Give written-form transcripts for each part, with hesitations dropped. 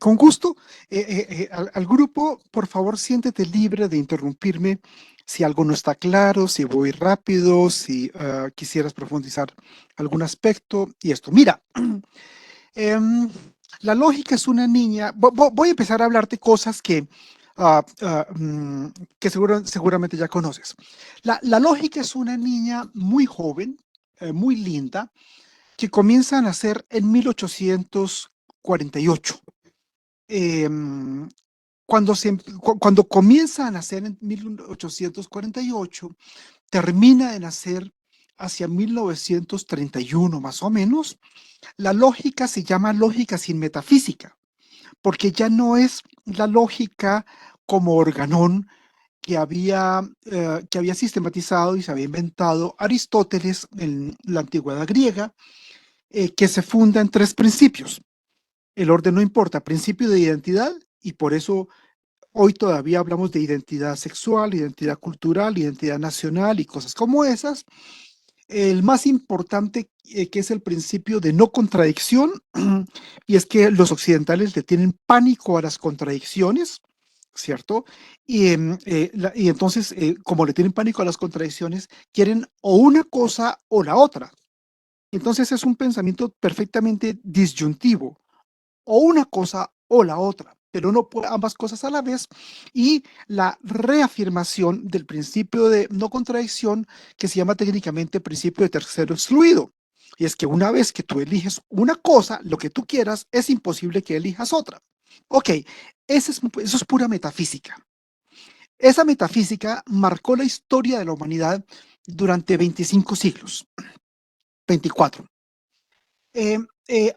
Con gusto. Al grupo, por favor, siéntete libre de interrumpirme si algo no está claro, si voy rápido, si quisieras profundizar algún aspecto y esto. Mira, em, la lógica es una niña. Voy a empezar a hablarte cosas que seguramente ya conoces. La lógica es una niña muy joven, muy linda, que comienza a nacer en 1848. Em, cuando comienza a nacer en 1848, termina de nacer hacia 1931 más o menos. La lógica se llama lógica sin metafísica, porque ya no es la lógica como organón que había sistematizado y se había inventado Aristóteles en la antigüedad griega, que se funda en tres principios. El orden no importa, principio de identidad, y por eso hoy todavía hablamos de identidad sexual, identidad cultural, identidad nacional y cosas como esas. El más importante, que es el principio de no contradicción, y es que los occidentales le tienen pánico a las contradicciones, ¿cierto? Y entonces, como le tienen pánico a las contradicciones, quieren o una cosa o la otra. Entonces es un pensamiento perfectamente disyuntivo, o una cosa o la otra, pero no por ambas cosas a la vez. Y la reafirmación del principio de no contradicción, que se llama técnicamente principio de tercero excluido. Y es que una vez que tú eliges una cosa, lo que tú quieras, es imposible que elijas otra. Ok, eso es pura metafísica. Esa metafísica marcó la historia de la humanidad durante 25 siglos, 24.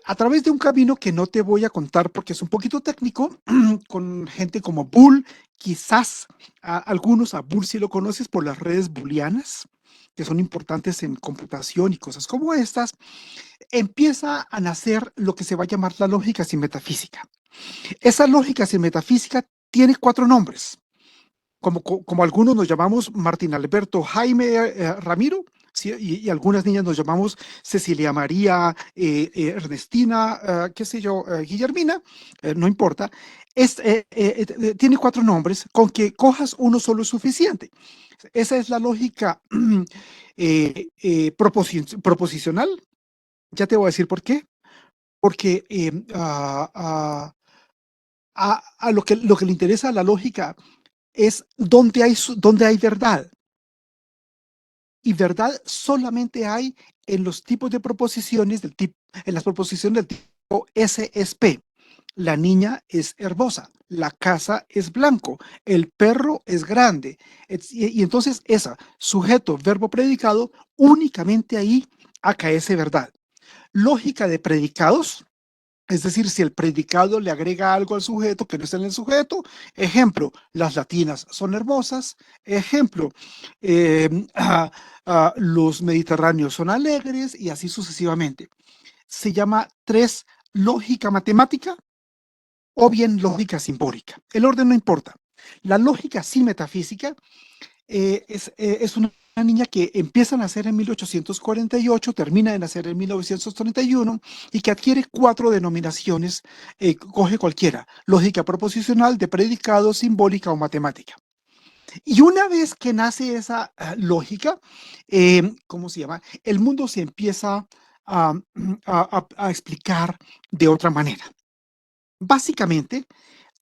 A través de un camino que no te voy a contar porque es un poquito técnico, con gente como Bull, quizás algunos a Bull si lo conoces por las redes booleanas, que son importantes en computación y cosas como estas, empieza a nacer lo que se va a llamar la lógica sin metafísica. Esa lógica sin metafísica tiene cuatro nombres, como algunos nos llamamos Martín Alberto Jaime Ramiro, ¿sí? Y algunas niñas nos llamamos Cecilia María, Ernestina, qué sé yo, Guillermina, no importa. Tiene cuatro nombres, con que cojas uno solo es suficiente. Esa es la lógica proposicional. Ya te voy a decir por qué. Porque a lo que le interesa a la lógica es dónde hay verdad. Y verdad solamente hay en los tipos de proposiciones en las proposiciones del tipo S es P. La niña es hermosa, la casa es blanco, el perro es grande. Y entonces esa, sujeto, verbo, predicado, únicamente ahí acaece verdad. Lógica de predicados, es decir, si el predicado le agrega algo al sujeto que no está en el sujeto. Ejemplo, las latinas son hermosas. Ejemplo, eh, ah, los mediterráneos son alegres y así sucesivamente. Se llama tres, lógica matemática o bien lógica simbólica. El orden no importa. La lógica sin metafísica es una niña que empieza a nacer en 1848, termina de nacer en 1931 y que adquiere cuatro denominaciones, coge cualquiera: lógica proposicional, de predicado, simbólica o matemática. Y una vez que nace esa lógica, ¿cómo se llama? El mundo se empieza a, a explicar de otra manera. Básicamente,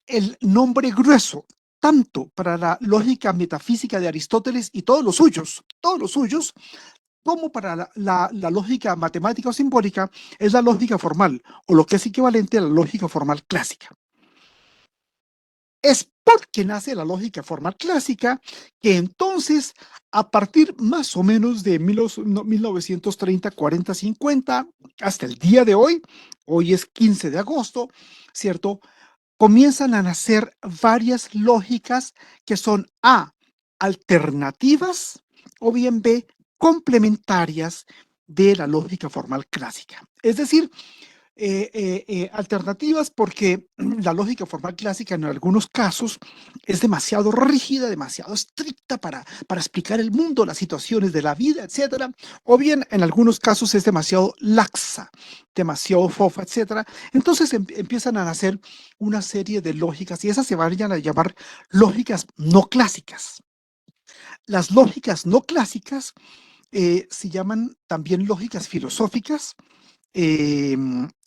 el nombre grueso, tanto para la lógica metafísica de Aristóteles y todos los suyos, como para la lógica matemática o simbólica, es la lógica formal, o lo que es equivalente a la lógica formal clásica. Es porque nace la lógica formal clásica que entonces, a partir más o menos de 1930, 40, 50, hasta el día de hoy es 15 de agosto, ¿cierto? Comienzan a nacer varias lógicas que son A, alternativas, o bien B, complementarias de la lógica formal clásica. Es decir, alternativas porque la lógica formal clásica en algunos casos es demasiado rígida, demasiado estricta para explicar el mundo, las situaciones de la vida, etcétera, o bien en algunos casos es demasiado laxa, demasiado fofa, etcétera. Entonces empiezan a nacer una serie de lógicas y esas se van a llamar lógicas no clásicas. Las lógicas no clásicas se llaman también lógicas filosóficas. eh,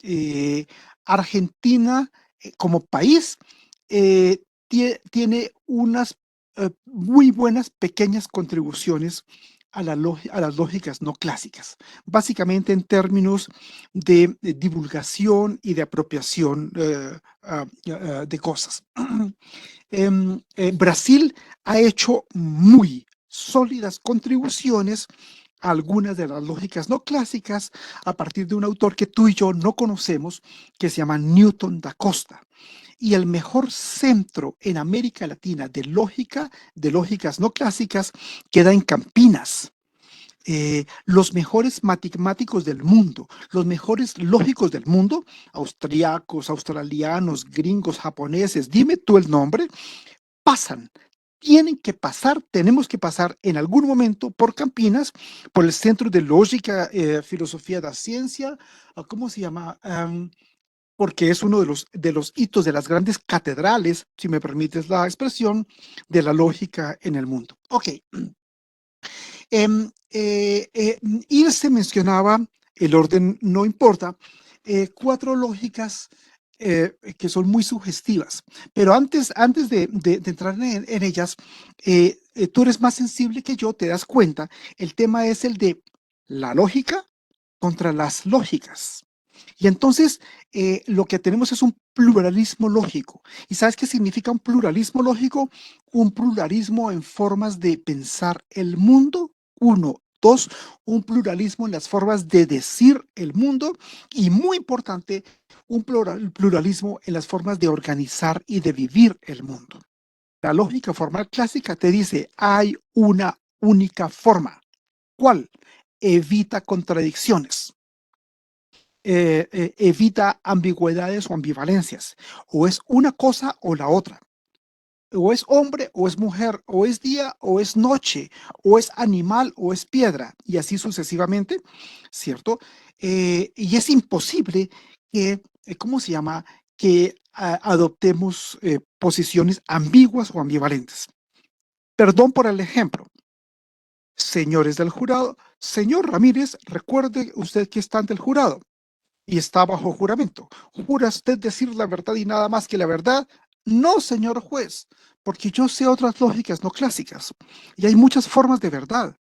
eh, Argentina como país tiene unas muy buenas pequeñas contribuciones a las lógicas no clásicas, básicamente en términos de divulgación y de apropiación de cosas. Brasil ha hecho muy sólidas contribuciones a algunas de las lógicas no clásicas a partir de un autor que tú y yo no conocemos, que se llama Newton da Costa. Y el mejor centro en América Latina de lógicas no clásicas, queda en Campinas. Los mejores matemáticos del mundo, los mejores lógicos del mundo, austriacos, australianos, gringos, japoneses, dime tú el nombre, pasan, tienen que pasar, tenemos que pasar en algún momento por Campinas, por el Centro de Lógica, Filosofía de la Ciencia, ¿cómo se llama? Porque es uno de los hitos de las grandes catedrales, si me permites la expresión, de la lógica en el mundo. Ok. Ilse mencionaba, el orden no importa, cuatro lógicas que son muy sugestivas, pero antes de entrar en ellas, tú eres más sensible que yo, te das cuenta, el tema es el de la lógica contra las lógicas. Y entonces lo que tenemos es un pluralismo lógico. ¿Y sabes qué significa un pluralismo lógico? Un pluralismo en formas de pensar el mundo, uno. Dos, un pluralismo en las formas de decir el mundo y muy importante, un pluralismo en las formas de organizar y de vivir el mundo. La lógica formal clásica te dice, hay una única forma. ¿Cuál? Evita contradicciones. Evita ambigüedades o ambivalencias. O es una cosa o la otra. O es hombre o es mujer, o es día o es noche, o es animal o es piedra, y así sucesivamente, ¿cierto? Y es imposible que, ¿cómo se llama? Que adoptemos posiciones ambiguas o ambivalentes. Perdón por el ejemplo. Señores del jurado, señor Ramírez, recuerde usted que está ante el jurado y está bajo juramento. ¿Jura usted decir la verdad y nada más que la verdad? No, señor juez, porque yo sé otras lógicas no clásicas y hay muchas formas de verdad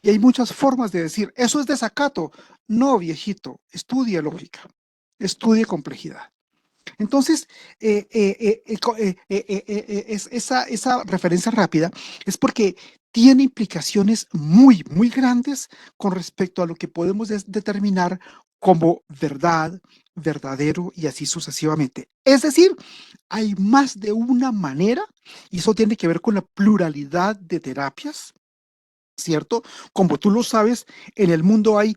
y hay muchas formas de decir, eso es desacato. No, viejito, estudie lógica, estudie complejidad. Entonces, esa referencia rápida es porque tiene implicaciones muy, muy grandes con respecto a lo que podemos determinar como verdad, verdadero y así sucesivamente. Es decir, hay más de una manera, y eso tiene que ver con la pluralidad de terapias, ¿cierto? Como tú lo sabes, en el mundo hay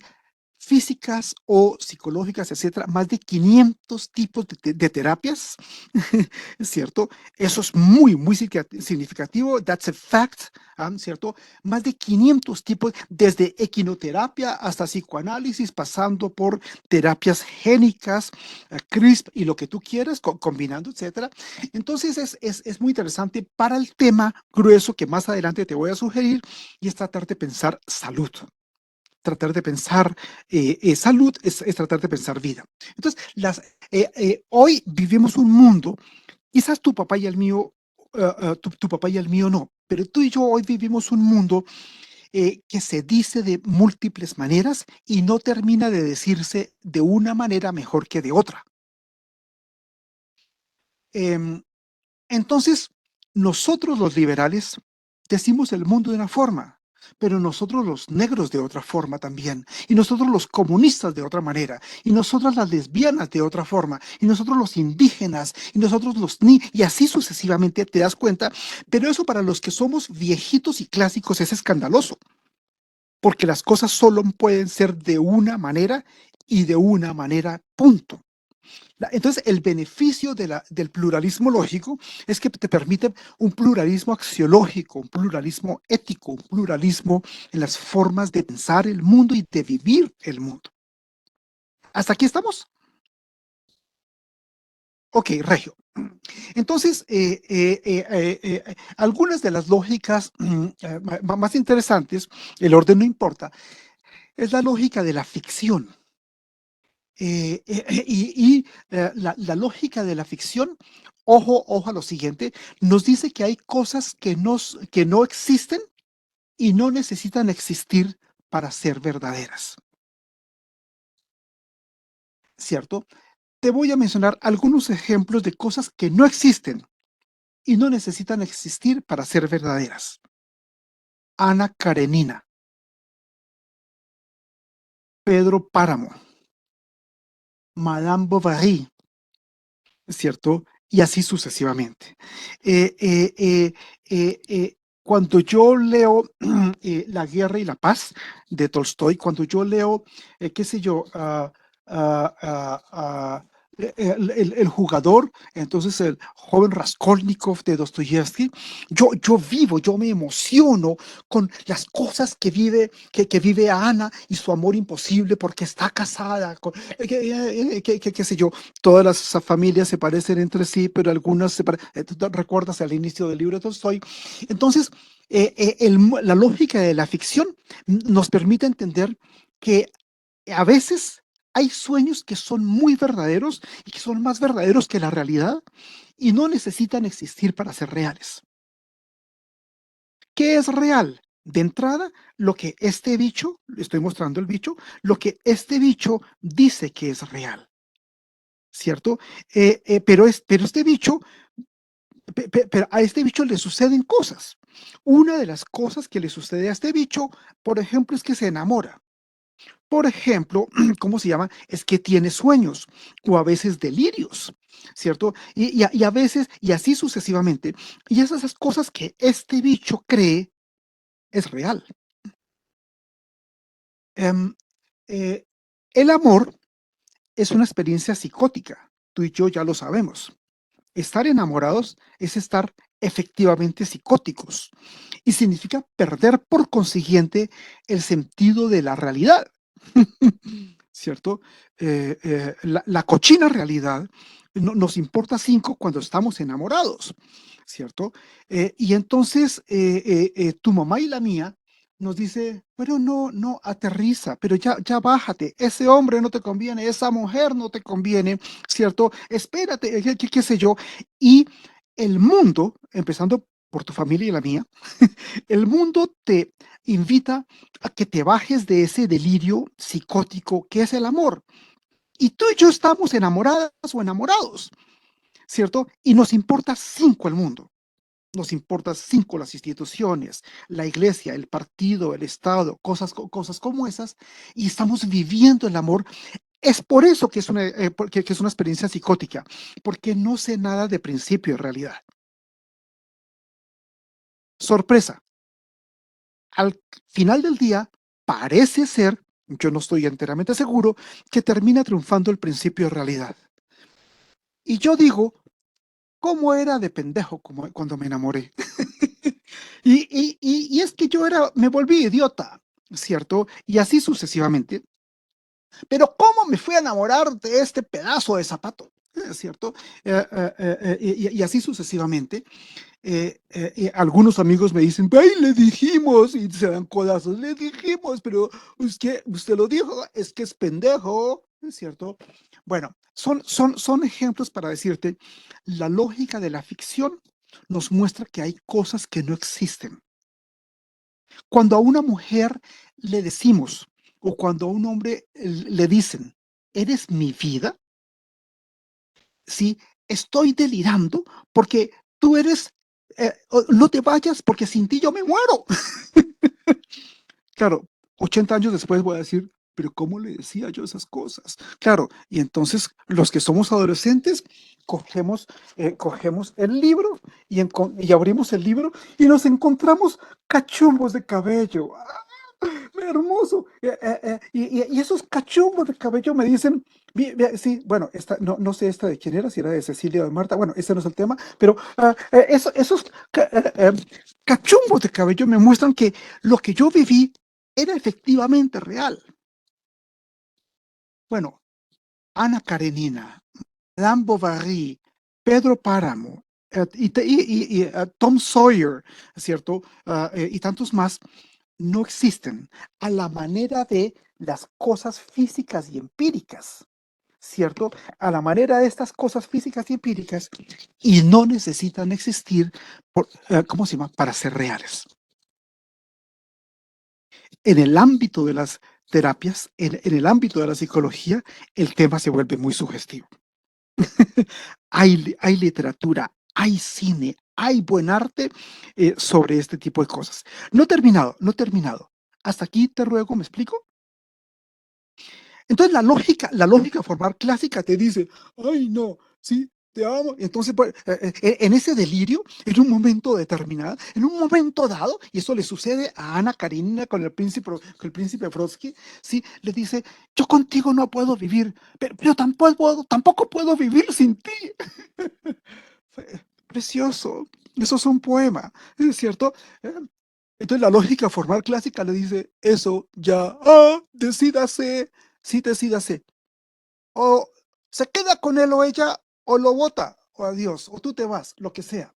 físicas o psicológicas, etcétera, más de 500 tipos de terapias, ¿cierto? Eso es muy, muy significativo, that's a fact, ¿cierto? Más de 500 tipos, desde equinoterapia hasta psicoanálisis, pasando por terapias génicas, CRISP y lo que tú quieras, combinando, etcétera. Entonces es muy interesante para el tema grueso que más adelante te voy a sugerir y es tratar de pensar salud. Tratar de pensar salud es tratar de pensar vida. Entonces, hoy vivimos un mundo, quizás tu papá y el mío, tu papá y el mío no, pero tú y yo hoy vivimos un mundo que se dice de múltiples maneras y no termina de decirse de una manera mejor que de otra. Em, Entonces, nosotros los liberales decimos el mundo de una forma, pero nosotros los negros de otra forma también, y nosotros los comunistas de otra manera, y nosotras las lesbianas de otra forma, y nosotros los indígenas, y nosotros los ni, y así sucesivamente te das cuenta, pero eso para los que somos viejitos y clásicos es escandaloso, porque las cosas solo pueden ser de una manera y de una manera, punto. Entonces, el beneficio del pluralismo lógico es que te permite un pluralismo axiológico, un pluralismo ético, un pluralismo en las formas de pensar el mundo y de vivir el mundo. ¿Hasta aquí estamos? Ok, Regio. Entonces, algunas de las lógicas más interesantes, el orden no importa, es la lógica de la ficción. La lógica de la ficción, ojo a lo siguiente, nos dice que hay cosas que no existen y no necesitan existir para ser verdaderas, ¿cierto? Te voy a mencionar algunos ejemplos de cosas que no existen y no necesitan existir para ser verdaderas. Ana Karenina, Pedro Páramo, Madame Bovary, ¿cierto? Y así sucesivamente. Eh, eh, eh, Cuando yo leo La guerra y la paz de Tolstoy, cuando yo leo, qué sé yo, ah, ah, ah, el jugador, entonces el joven Raskolnikov de Dostoyevsky, yo me emociono con las cosas que vive Ana y su amor imposible porque está casada, qué sé yo, todas las familias se parecen entre sí, pero algunas se parecen, recuerdas al inicio del libro de Tolstoy. Entonces, la lógica de la ficción nos permite entender que a veces hay sueños que son muy verdaderos y que son más verdaderos que la realidad y no necesitan existir para ser reales. ¿Qué es real? De entrada, lo que este bicho, le estoy mostrando el bicho, lo que este bicho dice que es real, ¿cierto? Pero este bicho, pero a este bicho le suceden cosas. Una de las cosas que le sucede a este bicho, por ejemplo, es que se enamora. Por ejemplo, ¿cómo se llama? Es que tiene sueños o a veces delirios, ¿cierto? Y a veces, y así sucesivamente. Y esas cosas que este bicho cree es real. Em, eh, el amor es una experiencia psicótica. Tú y yo ya lo sabemos. Estar enamorados es estar efectivamente psicóticos y significa perder por consiguiente el sentido de la realidad. ¿Cierto? La cochina realidad nos importa cinco cuando estamos enamorados, ¿cierto? Y entonces tu mamá y la mía nos dice, pero no, aterriza, pero ya bájate, ese hombre no te conviene, esa mujer no te conviene, ¿cierto? Espérate, qué sé yo. Y el mundo, empezando por tu familia y la mía, el mundo te invita a que te bajes de ese delirio psicótico que es el amor. Y tú y yo estamos enamoradas o enamorados, ¿cierto? Y nos importa cinco el mundo. Nos importa cinco las instituciones, la iglesia, el partido, el Estado, cosas como esas, y estamos viviendo el amor. Es por eso que que es una experiencia psicótica, porque no sé nada de principio en realidad. Sorpresa, al final del día, parece ser, yo no estoy enteramente seguro, que termina triunfando el principio de realidad. Y yo digo, ¿cómo era de pendejo cuando me enamoré? Y es que me volví idiota, ¿cierto? Y así sucesivamente. Pero ¿cómo me fui a enamorar de este pedazo de zapato? ¿Cierto? Y así sucesivamente. Algunos amigos me dicen, ¡ay, le dijimos! Y se dan codazos, le dijimos, pero usted lo dijo, es que es pendejo, ¿es cierto? Bueno, son ejemplos para decirte, la lógica de la ficción nos muestra que hay cosas que no existen. Cuando a una mujer le decimos, o cuando a un hombre le dicen, ¿eres mi vida? Sí, estoy delirando porque tú eres, no te vayas porque sin ti yo me muero. Claro, 80 años después voy a decir, pero ¿cómo le decía yo esas cosas? Claro, y entonces los que somos adolescentes cogemos el libro y abrimos el libro y nos encontramos cachumbos de cabello. ¡Ah! hermoso. Y esos cachumbos de cabello me dicen, sí, bueno, no sé esta de quién era, si era de Cecilia o de Marta, bueno, ese no es el tema, pero esos cachumbos de cabello me muestran que lo que yo viví era efectivamente real. Bueno, Ana Karenina, Madame Bovary, Pedro Páramo, Tom Sawyer, ¿cierto? Y tantos más no existen a la manera de las cosas físicas y empíricas, ¿cierto? A la manera de estas cosas físicas y empíricas y no necesitan existir, ¿cómo se llama? Para ser reales. En el ámbito de las terapias, en el ámbito de la psicología, el tema se vuelve muy sugestivo. Hay literatura, hay cine, hay buen arte sobre este tipo de cosas. No he terminado, no he terminado. Hasta aquí te ruego, ¿me explico? Entonces la lógica formal clásica te dice, ay no, sí, te amo. Y entonces, pues, en ese delirio, en un momento determinado, en un momento dado, y eso le sucede a Ana Karenina con el príncipe Brodsky, sí, le dice, yo contigo no puedo vivir, pero tampoco puedo vivir sin ti. Precioso, eso es un poema, ¿es cierto? Eh, Entonces la lógica formal clásica le dice, eso ya, decídase, sí, decídase. O se queda con él o ella, o lo bota, o adiós, o tú te vas, lo que sea.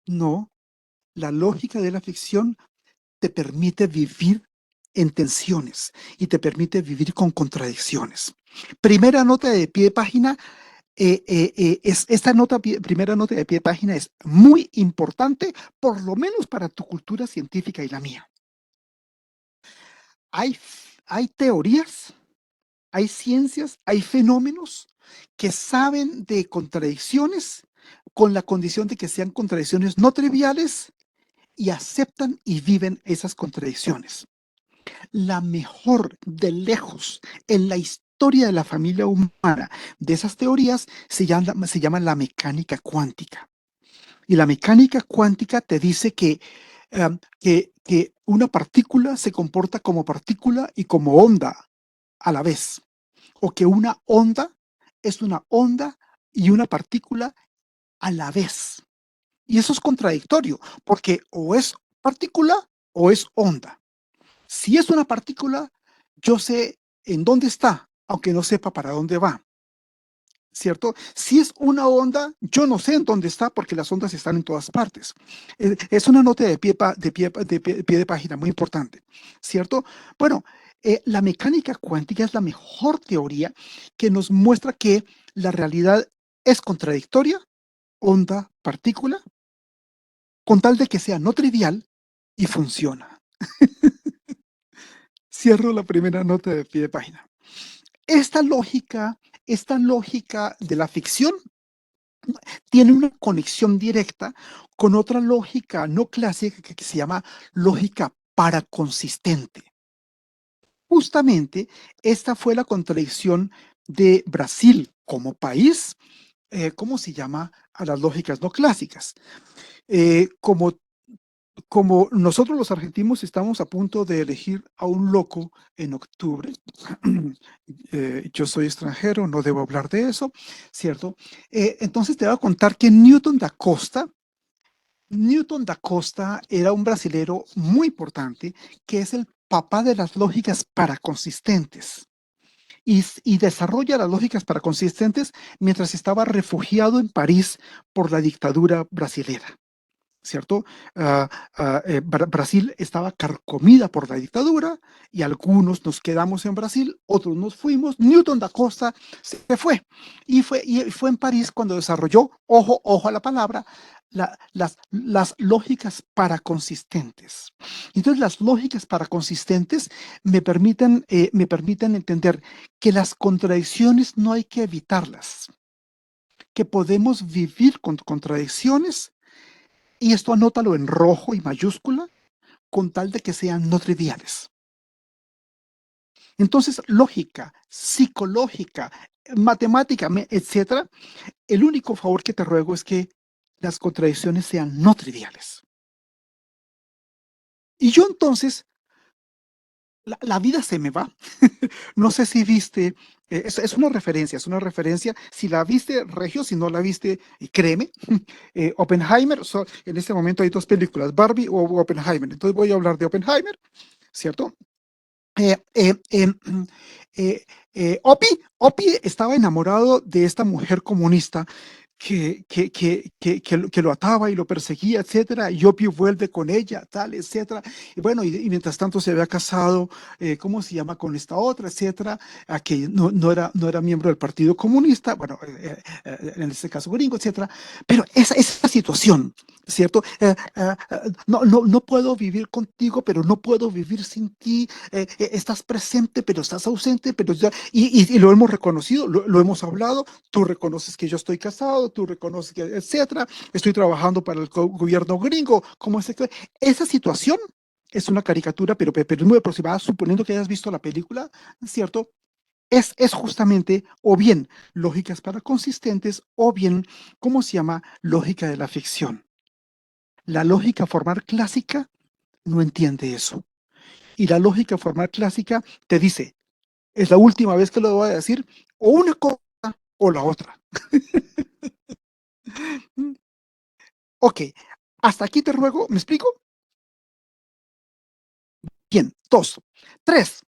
No, la lógica de la ficción te permite vivir en tensiones y te permite vivir con contradicciones. Primera nota de pie de página, esta primera nota de pie de página es muy importante, por lo menos para tu cultura científica y la mía. Hay, hay teorías, hay ciencias, hay fenómenos que saben de contradicciones con la condición de que sean contradicciones no triviales y aceptan y viven esas contradicciones. La mejor de lejos en la historia de la familia humana de esas teorías se llama la mecánica cuántica. Y la mecánica cuántica te dice que una partícula se comporta como partícula y como onda a la vez, o que una onda es una onda y una partícula a la vez. Y eso es contradictorio, porque o es partícula o es onda. Si es una partícula, yo sé en dónde está, aunque no sepa para dónde va, ¿cierto? Si es una onda, yo no sé en dónde está porque las ondas están en todas partes. Es una nota de pie de página muy importante, ¿cierto? Bueno, la mecánica cuántica es la mejor teoría que nos muestra que la realidad es contradictoria, onda, partícula, con tal de que sea no trivial y funciona. Cierro la primera nota de pie de página. Esta lógica, esta lógica de la ficción tiene una conexión directa con otra lógica no clásica que se llama lógica paraconsistente. Justamente esta fue la contradicción de Brasil como país, ¿cómo se llama? A las lógicas no clásicas. Como nosotros los argentinos estamos a punto de elegir a un loco en octubre, yo soy extranjero, no debo hablar de eso, ¿cierto? Entonces te voy a contar que Newton da Costa era un brasilero muy importante que es el papá de las lógicas paraconsistentes y desarrolla las lógicas paraconsistentes mientras estaba refugiado en París por la dictadura brasilera. ¿Cierto? Brasil estaba carcomida por la dictadura y algunos nos quedamos en Brasil, otros nos fuimos. Newton da Costa se fue y fue en París cuando desarrolló, ojo a la palabra, las lógicas paraconsistentes. Entonces, las lógicas paraconsistentes me permiten entender que las contradicciones no hay que evitarlas, que podemos vivir con contradicciones y esto anótalo en rojo y mayúscula con tal de que sean no triviales. Entonces, lógica, psicológica, matemática, etcétera, el único favor que te ruego es que las contradicciones sean no triviales. Y yo entonces, la vida se me va. No sé si viste, es es una referencia. Si la viste, Regio, si no la viste, créeme. Oppenheimer, en este momento hay dos películas, Barbie o Oppenheimer. Entonces voy a hablar de Oppenheimer, ¿cierto? Eh, eh, eh, Opie estaba enamorado de esta mujer comunista que lo ataba y lo perseguía, etcétera, y Opie vuelve con ella, tal, etcétera, y bueno, y mientras tanto se había casado, ¿cómo se llama? Con esta otra, etcétera, a que no era miembro del Partido Comunista, bueno, en este caso gringo, etcétera, pero esa situación, ¿cierto? No puedo vivir contigo, pero no puedo vivir sin ti, estás presente, pero estás ausente, pero y lo hemos reconocido, lo hemos hablado, tú reconoces que yo estoy casado, tú reconoces que, etcétera, estoy trabajando para el gobierno gringo, como esa situación es una caricatura, pero muy aproximada, suponiendo que hayas visto la película, ¿cierto? Es justamente o bien lógicas para consistentes o bien, ¿cómo se llama? Lógica de la ficción. La lógica formal clásica no entiende eso. Y la lógica formal clásica te dice, es la última vez que lo voy a decir, o una cosa o la otra. Ok, hasta aquí te ruego, ¿me explico? Bien, dos. Tres,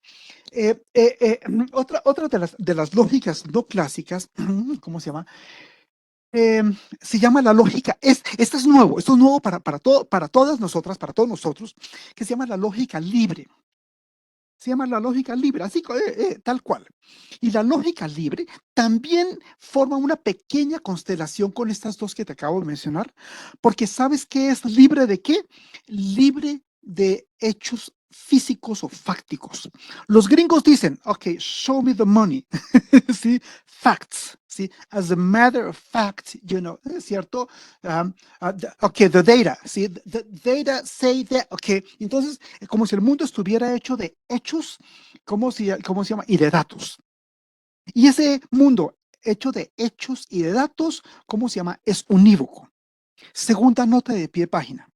otra de las lógicas no clásicas, ¿cómo se llama? Eh, Se llama la lógica, esto es nuevo para todas nosotras, para todos nosotros, que se llama la lógica libre. Se llama la lógica libre, así tal cual. Y la lógica libre también forma una pequeña constelación con estas dos que te acabo de mencionar, porque ¿sabes qué es libre de qué? Libre de hechos físicos o fácticos. Los gringos dicen, ok, show me the money, ¿sí? Facts, ¿sí? As a matter of fact, ¿es cierto? Ok, the data, ¿sí? The data say that, ok, entonces como si el mundo estuviera hecho de hechos, ¿cómo se llama? Y de datos. Y ese mundo hecho de hechos y de datos, ¿cómo se llama? Es unívoco. Segunda nota de pie de página.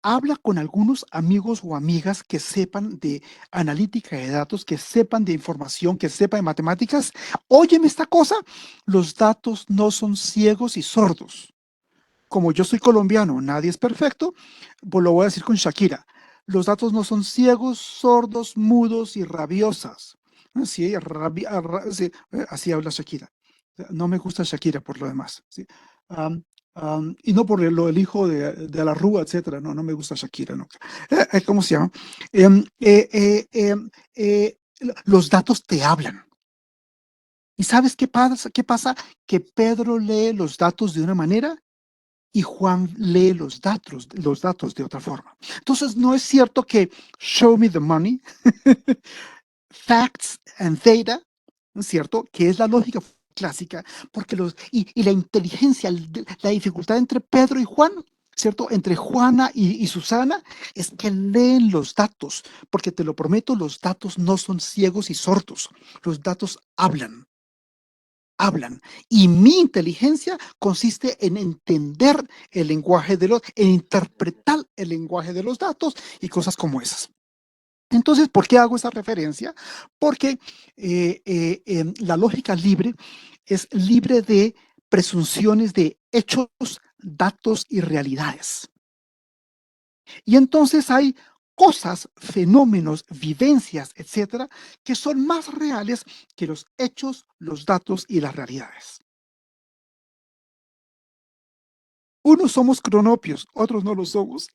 Habla con algunos amigos o amigas que sepan de analítica de datos, que sepan de información, que sepan de matemáticas. Óyeme esta cosa, los datos no son ciegos y sordos. Como yo soy colombiano, nadie es perfecto, pues lo voy a decir con Shakira. Los datos no son ciegos, sordos, mudos y rabiosas. Sí, sí, así habla Shakira. No me gusta Shakira por lo demás. ¿Sí? Y no por lo del hijo de la Rúa, etcétera. No, no me gusta Shakira. No. ¿Cómo se llama? Los datos te hablan. ¿Y sabes qué pasa? ¿Qué pasa? Que Pedro lee los datos de una manera y Juan lee los datos de otra forma. Entonces, no es cierto que show me the money, facts and data, ¿no es cierto? Que es la lógica clásica, porque y la inteligencia, la dificultad entre Pedro y Juan, ¿cierto? Entre Juana y Susana, es que leen los datos, porque te lo prometo, los datos no son ciegos y sordos, los datos hablan. Y mi inteligencia consiste en entender el lenguaje en interpretar el lenguaje de los datos y cosas como esas. Entonces, ¿por qué hago esa referencia? Porque la lógica libre es libre de presunciones de hechos, datos y realidades. Y entonces hay cosas, fenómenos, vivencias, etcétera, que son más reales que los hechos, los datos y las realidades. Unos somos cronopios, otros no lo somos.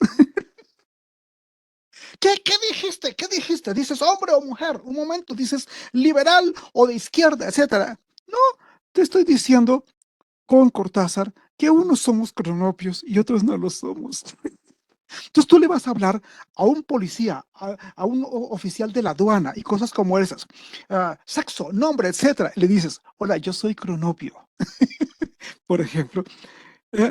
¿Qué dijiste? ¿Qué dijiste? ¿Dices hombre o mujer? Un momento, dices liberal o de izquierda, etcétera. No, te estoy diciendo con Cortázar que unos somos cronopios y otros no lo somos. Entonces tú le vas a hablar a un policía, a un oficial de la aduana y cosas como esas. Sexo, nombre, etcétera. Le dices, hola, yo soy cronopio, por ejemplo.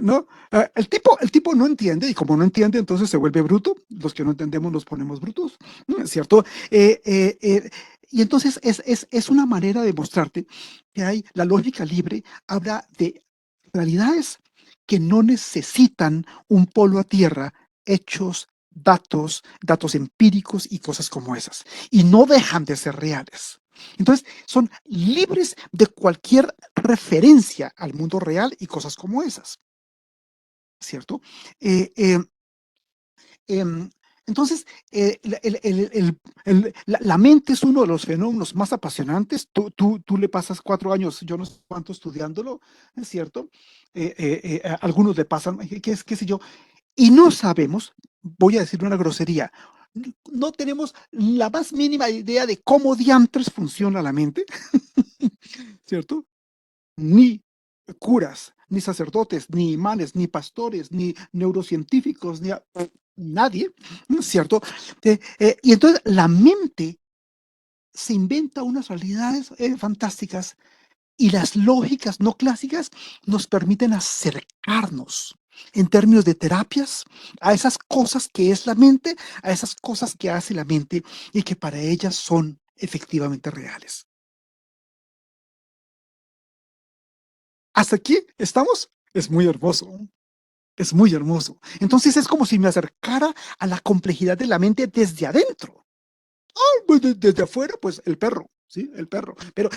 ¿No? El tipo no entiende y como no entiende, entonces se vuelve bruto. Los que no entendemos nos ponemos brutos, ¿no? ¿Es cierto? Y entonces es una manera de mostrarte que hay la lógica libre, habla de realidades que no necesitan un polo a tierra, hechos, datos empíricos y cosas como esas. Y no dejan de ser reales. Entonces, son libres de cualquier referencia al mundo real y cosas como esas, ¿cierto? Eh, eh, em, entonces, la mente es uno de los fenómenos más apasionantes. Tú le pasas 4 años, yo no sé cuánto estudiándolo, ¿es cierto? Algunos le pasan, qué sé yo, y no sabemos, voy a decir una grosería, no tenemos la más mínima idea de cómo diantres funciona la mente, ¿cierto? Ni curas, ni sacerdotes, ni imanes, ni pastores, ni neurocientíficos, ni nadie, ¿no es cierto? Y entonces la mente se inventa unas realidades fantásticas y las lógicas no clásicas nos permiten acercarnos en términos de terapias a esas cosas que es la mente, a esas cosas que hace la mente y que para ellas son efectivamente reales. ¿Hasta aquí estamos? Es muy hermoso. Es muy hermoso. Entonces es como si me acercara a la complejidad de la mente desde adentro. Pues desde afuera, pues el perro, ¿sí? El perro. Pero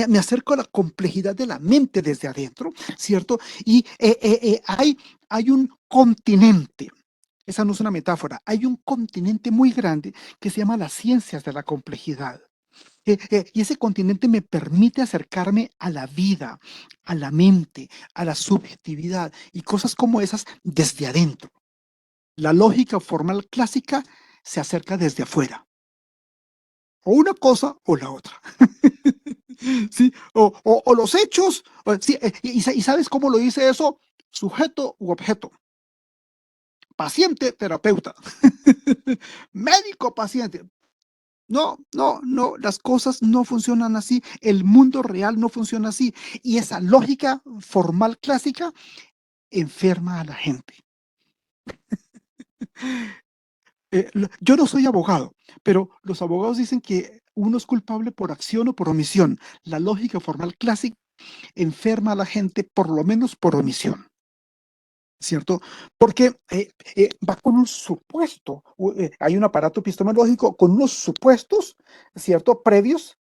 me acerco a la complejidad de la mente desde adentro, ¿cierto? Y hay un continente, esa no es una metáfora, hay un continente muy grande que se llama las ciencias de la complejidad. Y ese continente me permite acercarme a la vida, a la mente, a la subjetividad y cosas como esas desde adentro. La lógica formal clásica se acerca desde afuera, o una cosa o la otra. ¿Sí? O los hechos, sí, y sabes cómo lo dice eso, sujeto u objeto, paciente, terapeuta, médico, paciente. No, no, no, las cosas no funcionan así, el mundo real no funciona así, y esa lógica formal clásica enferma a la gente. Yo no soy abogado, pero los abogados dicen que uno es culpable por acción o por omisión. La lógica formal clásica enferma a la gente por lo menos por omisión. ¿Cierto? Porque va con un supuesto, hay un aparato epistemológico con unos supuestos, ¿cierto? Previos,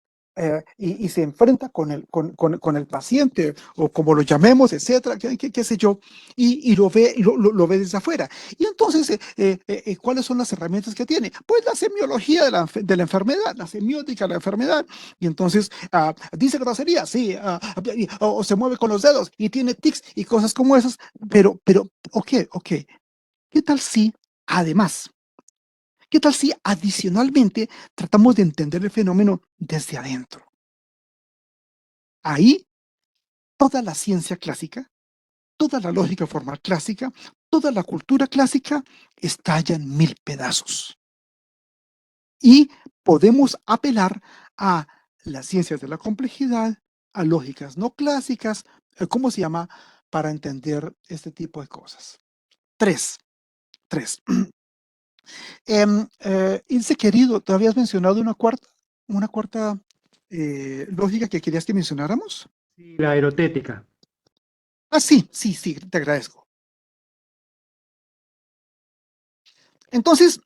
y se enfrenta con el paciente, o como lo llamemos, etcétera, qué sé yo, y lo ve, lo ve desde afuera. Y entonces, ¿cuáles son las herramientas que tiene? Pues la semiología de la enfermedad, la semiótica de la enfermedad, y entonces dice grosería, sí, o se mueve con los dedos y tiene tics y cosas como esas, pero, ok, ¿qué tal si, además, qué tal si adicionalmente tratamos de entender el fenómeno desde adentro? Ahí, toda la ciencia clásica, toda la lógica formal clásica, toda la cultura clásica estalla en mil pedazos. Y podemos apelar a las ciencias de la complejidad, a lógicas no clásicas, ¿cómo se llama? Para entender este tipo de cosas. Tres, tres. Ilse, querido, ¿te habías mencionado una cuarta lógica que querías que mencionáramos? Sí, la aerotética. Ah, sí, sí, sí, te agradezco. Entonces,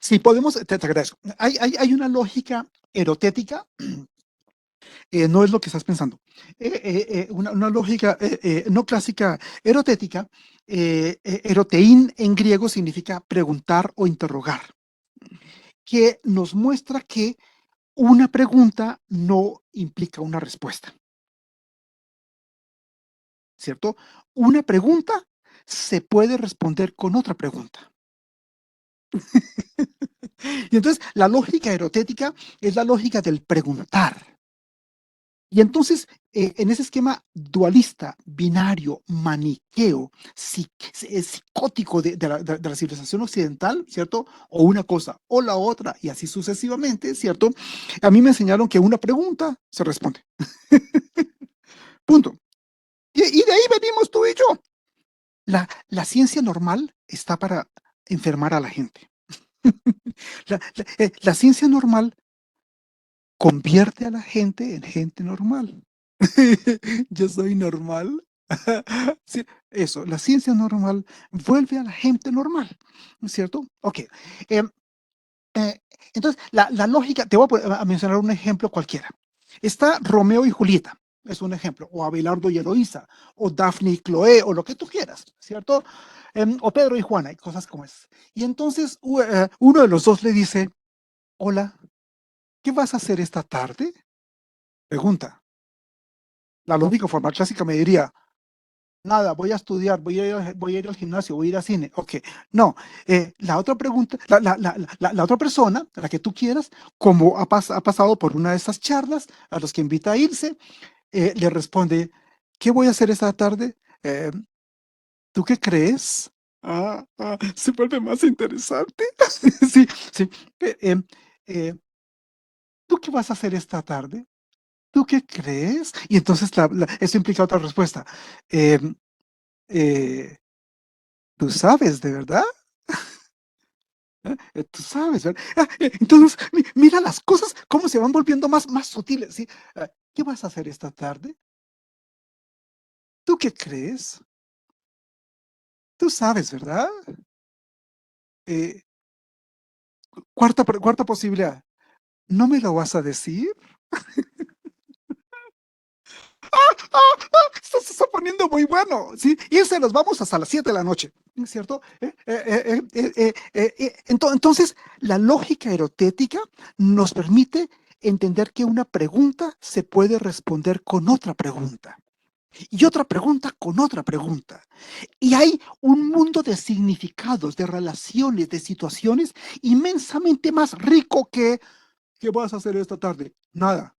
sí, podemos, te agradezco. Hay una lógica erotética, no es lo que estás pensando. Una lógica no clásica erotética, eroteín en griego significa preguntar o interrogar, que nos muestra que una pregunta no implica una respuesta, ¿cierto? Una pregunta se puede responder con otra pregunta. Y entonces la lógica erotética es la lógica del preguntar. Y entonces, en ese esquema dualista, binario, maniqueo, psicótico de la civilización occidental, ¿cierto? O una cosa o la otra, y así sucesivamente, ¿cierto? A mí me enseñaron que una pregunta se responde. Punto. Y de ahí venimos tú y yo. La ciencia normal está para enfermar a la gente. La ciencia normal convierte a la gente en gente normal. Yo soy normal. Sí, eso, la ciencia normal vuelve a la gente normal, ¿no es cierto? Ok. em, eh, entonces, la lógica, te voy a mencionar un ejemplo cualquiera. Está Romeo y Julieta, es un ejemplo, o Abelardo y Eloísa, o Daphne y Chloe, o lo que tú quieras, ¿cierto? O Pedro y Juana, y cosas como esas. Y entonces uno de los dos le dice, hola, ¿qué vas a hacer esta tarde? Pregunta. La lógica formal clásica me diría, nada, voy a estudiar, voy a ir al gimnasio, voy a ir al cine. Ok, no. La otra pregunta, la otra persona, la que tú quieras, como ha pasado por una de esas charlas a los que invita a irse, le responde, ¿qué voy a hacer esta tarde? Eh, ¿Tú qué crees? Se vuelve más interesante. Sí, sí. Eh, em, eh, ¿Tú qué vas a hacer esta tarde? ¿Tú qué crees? Y entonces eso implica otra respuesta. Em, eh, ¿Tú sabes de verdad? Tú sabes, ¿verdad? Entonces, mira las cosas, cómo se van volviendo más sutiles, ¿sí? ¿Qué vas a hacer esta tarde? ¿Tú qué crees? Tú sabes, ¿verdad? Eh, cuarta posibilidad. ¿No me lo vas a decir? Esto se está poniendo muy bueno, ¿sí? Y ese los vamos hasta las 7 de la noche, ¿no es cierto? Entonces, la lógica erotética nos permite entender que una pregunta se puede responder con otra pregunta. Y otra pregunta con otra pregunta. Y hay un mundo de significados, de relaciones, de situaciones inmensamente más rico que ¿qué vas a hacer esta tarde? Nada.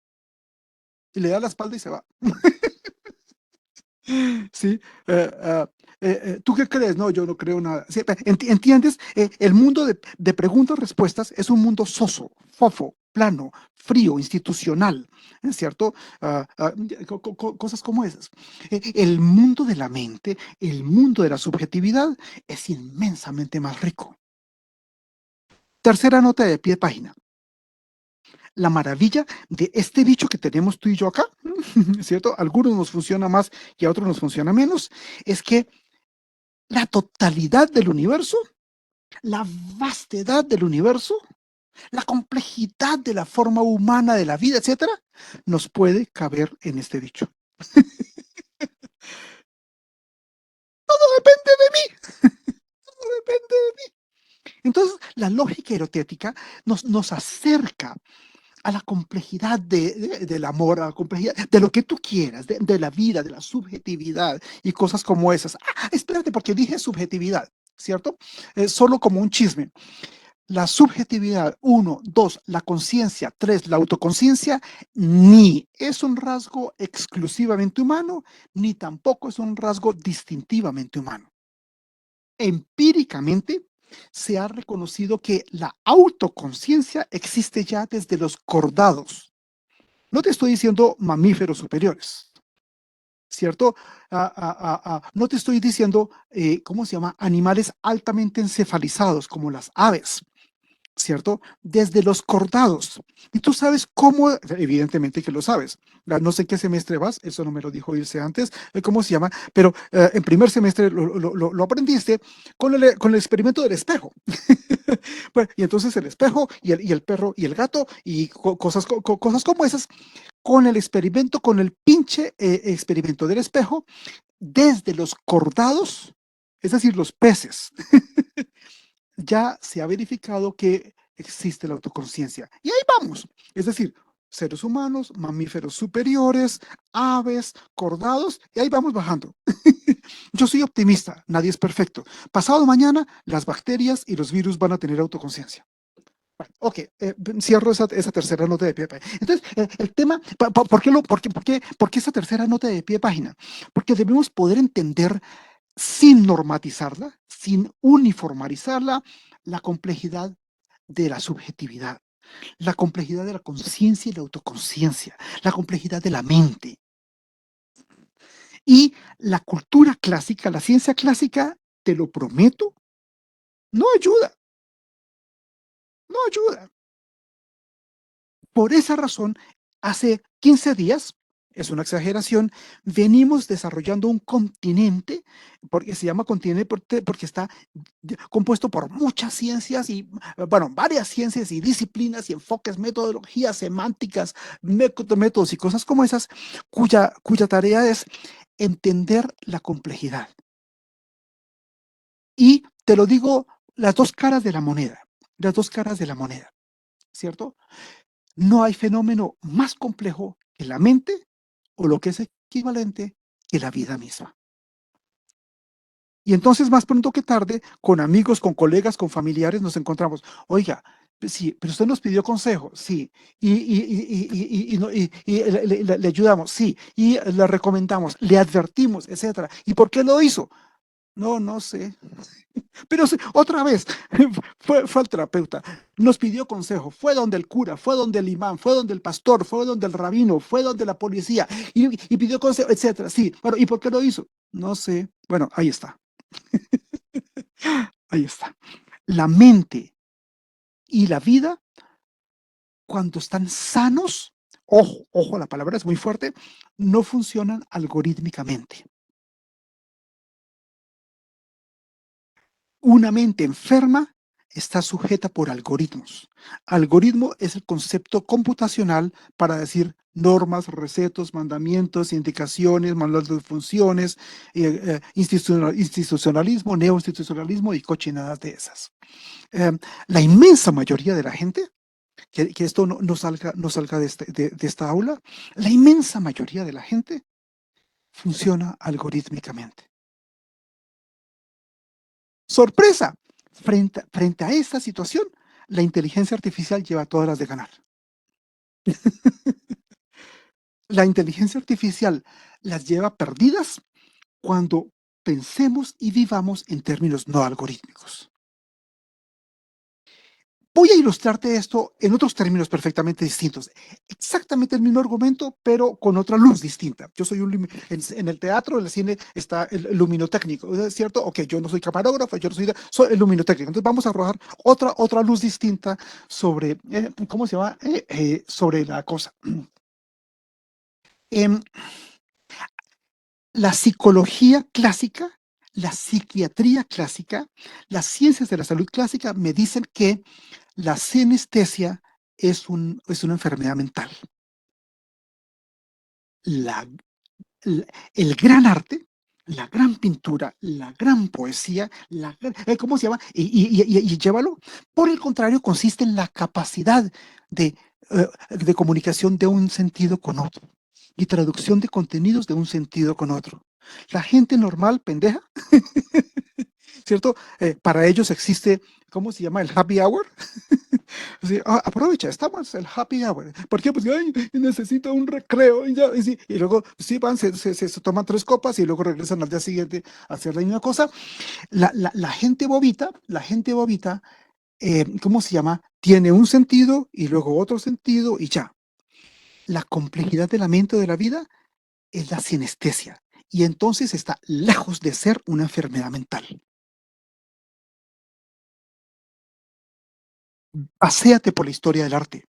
Y le da la espalda y se va. Sí, ¿tú qué crees? No, yo no creo nada. Sí, ¿entiendes? El mundo de preguntas-respuestas es un mundo soso, fofo, plano, frío, institucional, ¿es cierto? Cosas como esas. El mundo de la mente, el mundo de la subjetividad es inmensamente más rico. Tercera nota de pie de página. La maravilla de este bicho que tenemos tú y yo acá, ¿cierto? A algunos nos funciona más y a otros nos funciona menos, es que la totalidad del universo, la vastedad del universo, la complejidad de la forma humana de la vida, etcétera, nos puede caber en este bicho. Todo depende de mí, todo depende de mí. Entonces, la lógica erotética nos acerca a la complejidad del amor, a la complejidad de lo que tú quieras, de la vida, de la subjetividad y cosas como esas. Espérate, porque dije subjetividad, ¿cierto? Solo como un chisme. La subjetividad, uno, dos, la conciencia, tres, la autoconciencia, ni es un rasgo exclusivamente humano, ni tampoco es un rasgo distintivamente humano. Empíricamente, se ha reconocido que la autoconciencia existe ya desde los cordados. No te estoy diciendo mamíferos superiores, ¿cierto? No te estoy diciendo, ¿cómo se llama? Animales altamente encefalizados, como las aves. ¿Cierto? Desde los cordados. Y tú sabes cómo, evidentemente que lo sabes. No sé qué semestre vas, eso no me lo dijo irse antes, cómo se llama, pero en primer semestre lo aprendiste con el experimento del espejo. Bueno, y entonces el espejo y el perro y el gato y cosas como esas, con el experimento, con el pinche experimento del espejo, desde los cordados, es decir, los peces, ya se ha verificado que existe la autoconciencia. Y ahí vamos. Es decir, seres humanos, mamíferos superiores, aves, cordados, y ahí vamos bajando. Yo soy optimista, nadie es perfecto. Pasado mañana, las bacterias y los virus van a tener autoconciencia. Bueno, ok, cierro esa tercera nota de pie de página. Entonces, el tema, ¿por qué esa tercera nota de pie de página? Porque debemos poder entender sin normatizarla, sin uniformarizarla, la complejidad de la subjetividad, la complejidad de la conciencia y la autoconciencia, la complejidad de la mente. Y la cultura clásica, la ciencia clásica, te lo prometo, no ayuda, no ayuda. Por esa razón, hace 15 días es una exageración. Venimos desarrollando un continente, porque se llama continente porque está compuesto por muchas ciencias y, bueno, varias ciencias y disciplinas y enfoques, metodologías, semánticas, métodos y cosas como esas, cuya tarea es entender la complejidad. Y te lo digo, las dos caras de la moneda, las dos caras de la moneda, ¿cierto? No hay fenómeno más complejo que la mente o lo que es equivalente que la vida misma. Y entonces, más pronto que tarde, con amigos, con colegas, con familiares, nos encontramos. Oiga, sí, pero usted nos pidió consejo, sí, y le ayudamos, sí, y le recomendamos, le advertimos, etcétera. ¿Y por qué lo hizo? No, no sé. Pero sí, otra vez, fue el terapeuta, nos pidió consejo, fue donde el cura, fue donde el imán, fue donde el pastor, fue donde el rabino, fue donde la policía y pidió consejo, etcétera. Sí, bueno, ¿y por qué lo hizo? No sé. Bueno, ahí está, ahí está. La mente y la vida, cuando están sanos, ojo, ojo, la palabra es muy fuerte, no funcionan algorítmicamente. Una mente enferma está sujeta por algoritmos. Algoritmo es el concepto computacional para decir normas, recetas, mandamientos, indicaciones, manuales de funciones, institucionalismo, neoinstitucionalismo y cochinadas de esas. La inmensa mayoría de la gente, que esto no salga de esta aula, la inmensa mayoría de la gente funciona algorítmicamente. Sorpresa, frente a esta situación, la inteligencia artificial lleva todas las de ganar. La inteligencia artificial las lleva perdidas cuando pensemos y vivamos en términos no algorítmicos. Voy a ilustrarte esto en otros términos perfectamente distintos. Exactamente el mismo argumento, pero con otra luz distinta. Yo soy en el teatro, en el cine está el luminotécnico, ¿es cierto? Ok, yo no soy camarógrafo, yo no soy el luminotécnico. Entonces vamos a arrojar otra luz distinta sobre, ¿cómo se llama? Sobre la cosa. Em, la psicología clásica, la psiquiatría clásica, las ciencias de la salud clásica me dicen que la sinestesia es una enfermedad mental. La, el gran arte, la gran pintura, la gran poesía, ¿cómo se llama? Y llévalo. Por el contrario, consiste en la capacidad de comunicación de un sentido con otro y traducción de contenidos de un sentido con otro. La gente normal, pendeja, ¿cierto? Para ellos existe, ¿cómo se llama? El happy hour. Sí, aprovecha, estamos el happy hour. ¿Por qué? Pues ay, necesito un recreo y, ya, y, sí, y luego sí van, se toman 3 copas y luego regresan al día siguiente a hacer la misma cosa. La gente bobita, ¿cómo se llama? Tiene un sentido y luego otro sentido y ya. La complejidad de la mente o de la vida es la sinestesia y entonces está lejos de ser una enfermedad mental. Paséate por la historia del arte,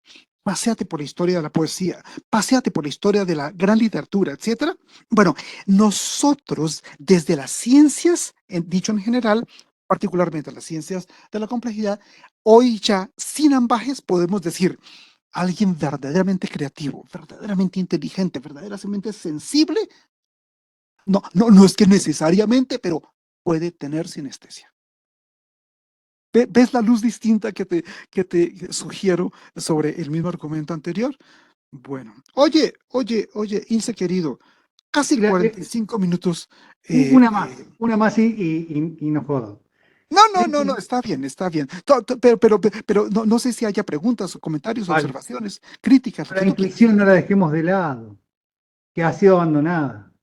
paséate por la historia de la poesía, paséate por la historia de la gran literatura, etcétera. Bueno, nosotros desde las ciencias, dicho en general, particularmente las ciencias de la complejidad, hoy ya sin ambajes podemos decir, alguien verdaderamente creativo, verdaderamente inteligente, verdaderamente sensible, no es que necesariamente, pero puede tener sinestesia. ¿Ves la luz distinta que te sugiero sobre el mismo argumento anterior? Bueno, oye, Ilse querido, casi Le- 45 minutos. eh, eh, una más y no jodo. no, está bien, está bien. Pero no sé si haya preguntas o comentarios, Vale. observaciones, críticas, lo La que tú quieras. intuición no la dejemos de lado, que ha sido abandonada.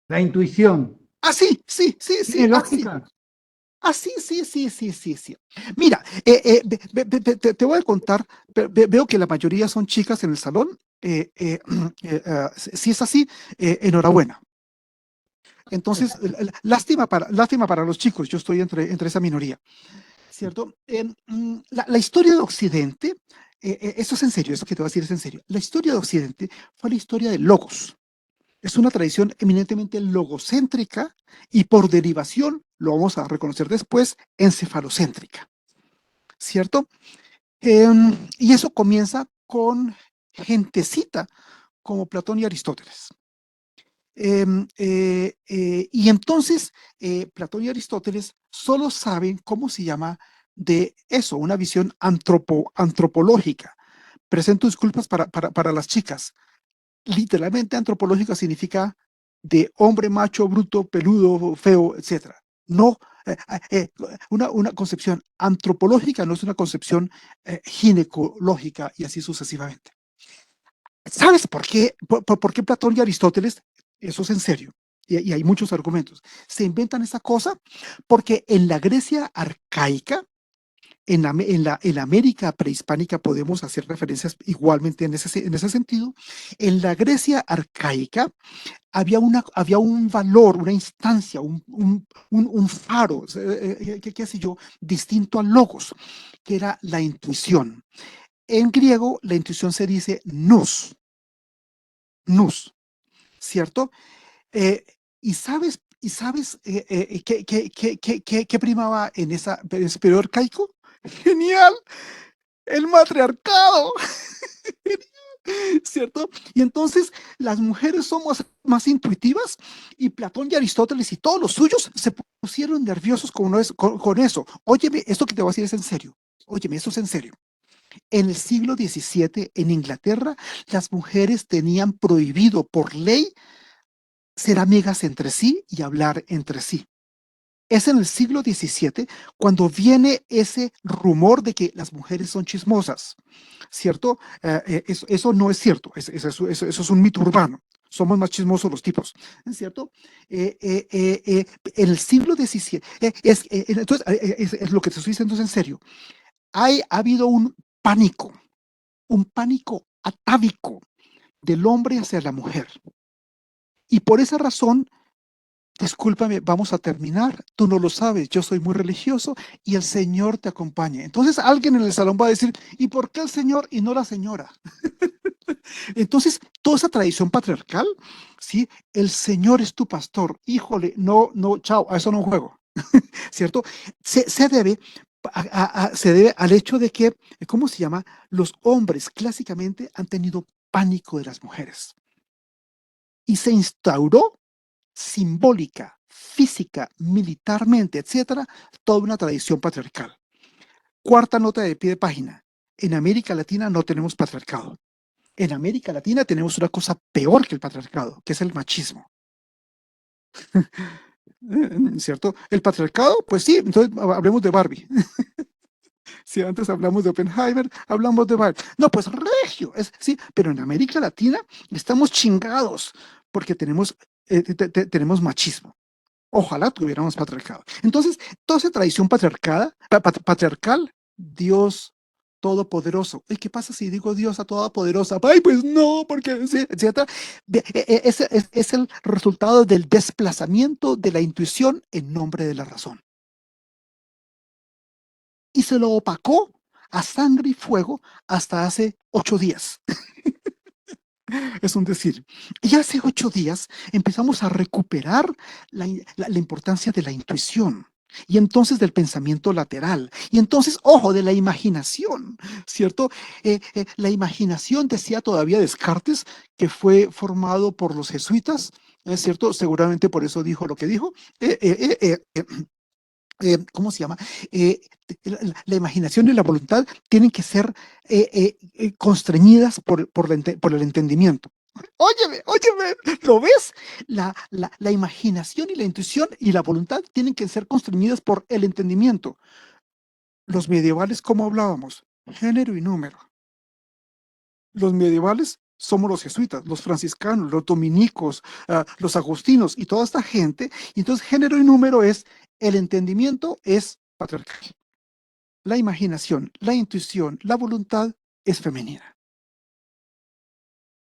La intuición, Ah, sí, sí, sí, sí, ¿tiene así. lógica? Ah, sí, sí, sí, sí, sí, sí. Mira, te voy a contar, veo que la mayoría son chicas en el salón. Si es así, enhorabuena. Entonces, lástima para los chicos, yo estoy entre esa minoría, ¿cierto? La historia de Occidente esto es en serio, eso que te voy a decir es en serio. La historia de Occidente fue la historia del logos. Es una tradición eminentemente logocéntrica y por derivación, lo vamos a reconocer después, encefalocéntrica, ¿cierto? Y eso comienza con gentecita como Platón y Aristóteles. Y entonces Platón y Aristóteles solo saben cómo se llama de eso, una visión antropológica. Presento disculpas para las chicas. Literalmente antropológica significa de hombre macho, bruto, peludo, feo, etcétera. No, una concepción antropológica no es una concepción ginecológica y así sucesivamente. ¿Sabes por qué? ¿Por qué Platón y Aristóteles? Eso es en serio. Y hay muchos argumentos. Se inventan esa cosa porque en la Grecia arcaica, en la América prehispánica podemos hacer referencias igualmente en ese sentido. En la Grecia arcaica había un valor, una instancia, un faro, qué sé yo, distinto al logos, que era la intuición. En griego, la intuición se dice nous, ¿cierto? Eh, ¿Y sabes qué primaba en ese periodo arcaico? Genial, el matriarcado. ¿Cierto? Y entonces las mujeres somos más intuitivas y Platón y Aristóteles y todos los suyos se pusieron nerviosos con eso. Óyeme, esto que te voy a decir es en serio. Óyeme, esto es en serio. En el siglo XVII, en Inglaterra, las mujeres tenían prohibido por ley ser amigas entre sí y hablar entre sí. Es en el siglo XVII cuando viene ese rumor de que las mujeres son chismosas, ¿cierto? Eso no es cierto, eso es un mito urbano. Somos más chismosos los tipos, ¿es cierto? En el siglo XVII, entonces, es lo que te estoy diciendo es en serio. Ha habido un pánico atávico del hombre hacia la mujer. Y por esa razón, discúlpame, vamos a terminar, tú no lo sabes, yo soy muy religioso y el Señor te acompaña. Entonces alguien en el salón va a decir, ¿y por qué el Señor y no la señora? Entonces, toda esa tradición patriarcal, ¿sí? El Señor es tu pastor, híjole, no, no, chao, a eso no juego, ¿cierto? Se debe se debe al hecho de que, ¿cómo se llama? Los hombres clásicamente han tenido pánico de las mujeres y se instauró simbólica, física, militarmente, etcétera, toda una tradición patriarcal. Cuarta nota de pie de página. En América Latina no tenemos patriarcado. En América Latina tenemos una cosa peor que el patriarcado, que es el machismo. ¿Cierto? El patriarcado, pues sí, entonces hablemos de Barbie. Si antes hablamos de Oppenheimer, hablamos de Barbie. No, pues regio, sí, pero en América Latina estamos chingados porque tenemos machismo. Ojalá tuviéramos patriarcado. Entonces, toda esa tradición patriarcal, Dios todopoderoso. ¿Y qué pasa si digo Dios a todopoderosa? Ay, pues no, porque, sí, etcétera. Es el resultado del desplazamiento de la intuición en nombre de la razón. Y se lo opacó a sangre y fuego hasta hace 8 días. Es un decir. Y hace 8 días empezamos a recuperar la importancia de la intuición. Y entonces del pensamiento lateral. Y entonces, ojo, de la imaginación, ¿cierto? La imaginación, decía todavía Descartes, que fue formado por los jesuitas, ¿es cierto? Seguramente por eso dijo lo que dijo. ¿Cómo se llama? La imaginación y la voluntad tienen que ser constreñidas por el entendimiento. Óyeme, ¿lo ves? La imaginación y la intuición y la voluntad tienen que ser constreñidas por el entendimiento. Los medievales, ¿cómo hablábamos? Género y número. Los medievales somos los jesuitas, los franciscanos, los dominicos, los agustinos y toda esta gente. Y entonces género y número es, el entendimiento es patriarcal. La imaginación, la intuición, la voluntad es femenina.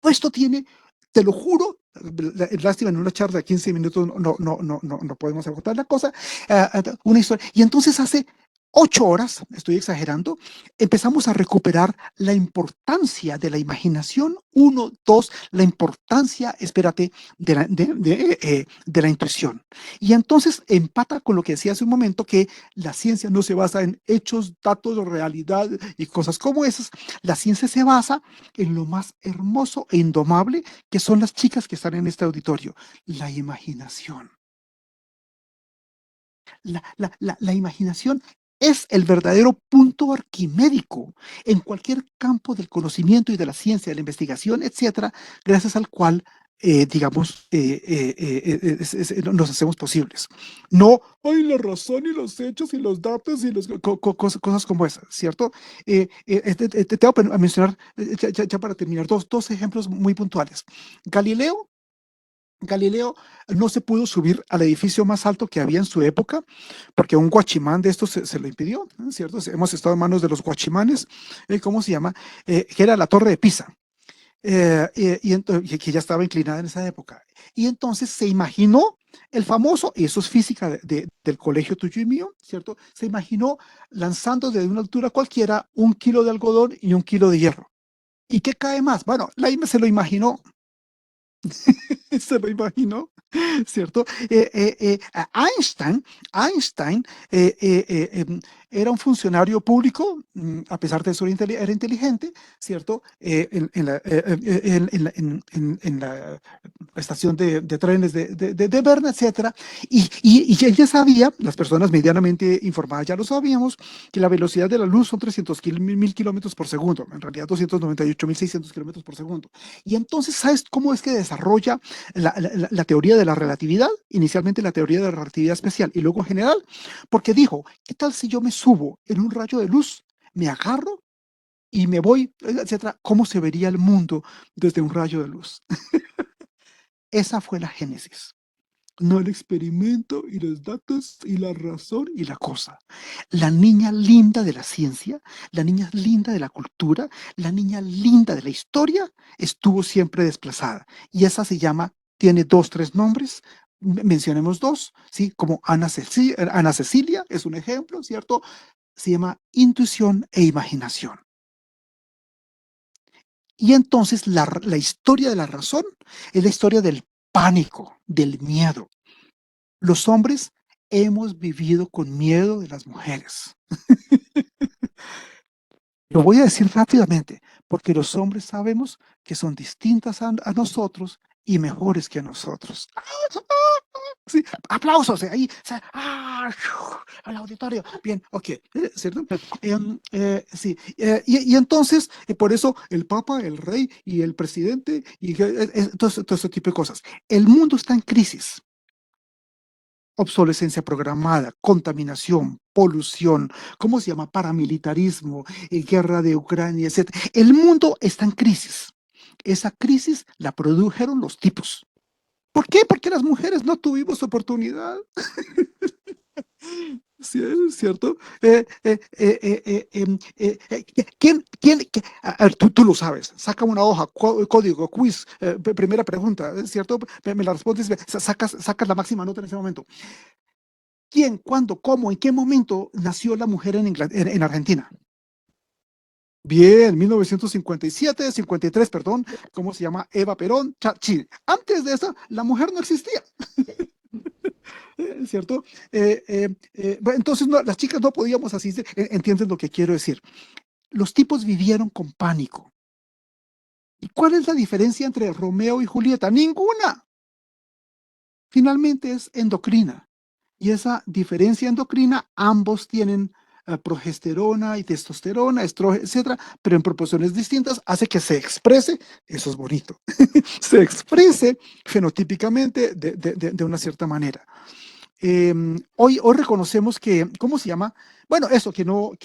Esto tiene, te lo juro, lástima en una charla de 15 minutos no podemos agotar la cosa, una historia. Y entonces hace 8 horas, estoy exagerando, empezamos a recuperar la importancia de la imaginación. Uno, dos, la importancia, espérate, de la intuición. Y entonces empata con lo que decía hace un momento, que la ciencia no se basa en hechos, datos, realidad y cosas como esas. La ciencia se basa en lo más hermoso e indomable que son las chicas que están en este auditorio, la imaginación. La imaginación es el verdadero punto arquimédico en cualquier campo del conocimiento y de la ciencia, de la investigación, etcétera, gracias al cual, digamos, nos hacemos posibles. No hay la razón y los hechos y los datos y las cosas como esas, ¿cierto? Te voy a mencionar, ya para terminar, dos ejemplos muy puntuales. Galileo no se pudo subir al edificio más alto que había en su época porque un guachimán de estos se lo impidió, ¿no? ¿Cierto? Hemos estado en manos de los guachimanes, ¿cómo se llama? Que era la Torre de Pisa, que ya estaba inclinada en esa época. Y entonces se imaginó el famoso, y eso es física del colegio tuyo y mío, ¿cierto? Se imaginó lanzando desde una altura cualquiera 1 kilo de algodón y 1 kilo de hierro. ¿Y qué cae más? Bueno, se lo imaginó. Se lo imaginó, ¿cierto? Einstein era un funcionario público, a pesar de eso era inteligente, ¿cierto? En la estación de trenes de Berna, etcétera. Y él ya sabía, las personas medianamente informadas ya lo sabíamos, que la velocidad de la luz son 300.000 kilómetros por segundo, en realidad 298.600 kilómetros por segundo. Y entonces, ¿sabes cómo es que desarrolla la teoría de la relatividad? Inicialmente la teoría de la relatividad especial y luego general, porque dijo, ¿qué tal si yo me subo en un rayo de luz, me agarro y me voy, etcétera? ¿Cómo se vería el mundo desde un rayo de luz? Esa fue la génesis. No el experimento y los datos y la razón y la cosa. La niña linda de la ciencia, la niña linda de la cultura, la niña linda de la historia estuvo siempre desplazada. Y esa se llama, tiene 2, 3 nombres. Mencionemos dos, ¿sí? Como Ana Cecilia es un ejemplo, ¿cierto? Se llama intuición e imaginación. Y entonces la historia de la razón es la historia del pánico, del miedo. Los hombres hemos vivido con miedo de las mujeres. Lo voy a decir rápidamente, porque los hombres sabemos que son distintas a nosotros y mejores que a nosotros. Sí, aplausos ahí, al auditorio. Bien, ok, ¿cierto? Sí, y entonces, por eso el Papa, el Rey y el Presidente y todo ese tipo de cosas. El mundo está en crisis. Obsolescencia programada, contaminación, polución, ¿cómo se llama? Paramilitarismo, guerra de Ucrania, etc. El mundo está en crisis. Esa crisis la produjeron los tipos. ¿Por qué? Porque las mujeres no tuvimos oportunidad. Sí, es cierto. A ver, tú lo sabes. Saca una hoja, código, quiz, primera pregunta, ¿es cierto? Me la respondes, sacas la máxima nota en ese momento. ¿Quién, cuándo, cómo, en qué momento nació la mujer en Argentina? Bien, 1957, 53, perdón, ¿cómo se llama? Eva Perón, Chile. Antes de eso, la mujer no existía, ¿cierto? Bueno, entonces las chicas no podíamos asistir, ¿entiendes lo que quiero decir? Los tipos vivieron con pánico. ¿Y cuál es la diferencia entre Romeo y Julieta? Ninguna. Finalmente es endocrina. Y esa diferencia endocrina, ambos tienen progesterona y testosterona, estrógeno, etcétera, pero en proporciones distintas, hace que se exprese, eso es bonito, se exprese fenotípicamente de una cierta manera. Hoy reconocemos que, ¿cómo se llama? Bueno, eso, que no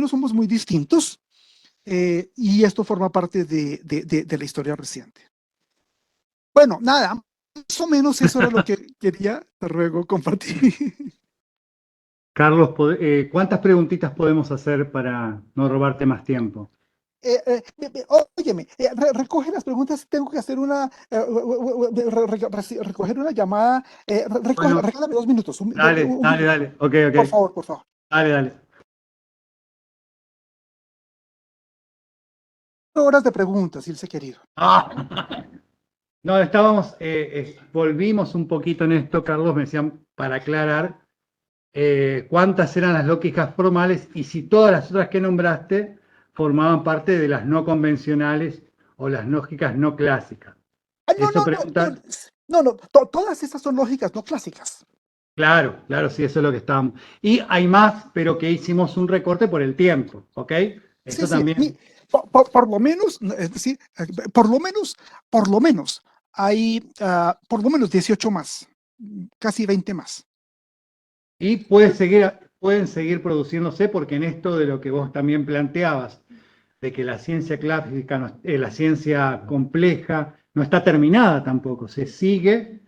somos muy distintos, y esto forma parte de la historia reciente. Bueno, nada, más o menos eso era lo que quería, te ruego, compartir. Carlos, ¿cuántas preguntitas podemos hacer para no robarte más tiempo? Óyeme, recoge las preguntas, tengo que hacer recoger una llamada, Bueno, regálame 2 minutos, dale, dale, dale. Ok, por ok. favor, por favor. Dale, dale. Horas de preguntas, Ilse querido. Ah. No, volvimos un poquito en esto, Carlos, me decían, para aclarar cuántas eran las lógicas formales y si todas las otras que nombraste formaban parte de las no convencionales o las lógicas no clásicas. Ah, no, Eso no, no, no, pregunta, no, no, todas esas son lógicas, no clásicas. claro, claro, sí, eso es lo que estábamos. Y hay más, pero que hicimos un recorte por el tiempo, ¿ok? Sí, Eso sí, también. por lo menos, es decir, por lo menos, hay por lo menos 18 más, casi 20 más. Y pueden seguir produciéndose porque en esto de lo que vos también planteabas, de que la ciencia clásica, la ciencia compleja, no está terminada tampoco, se sigue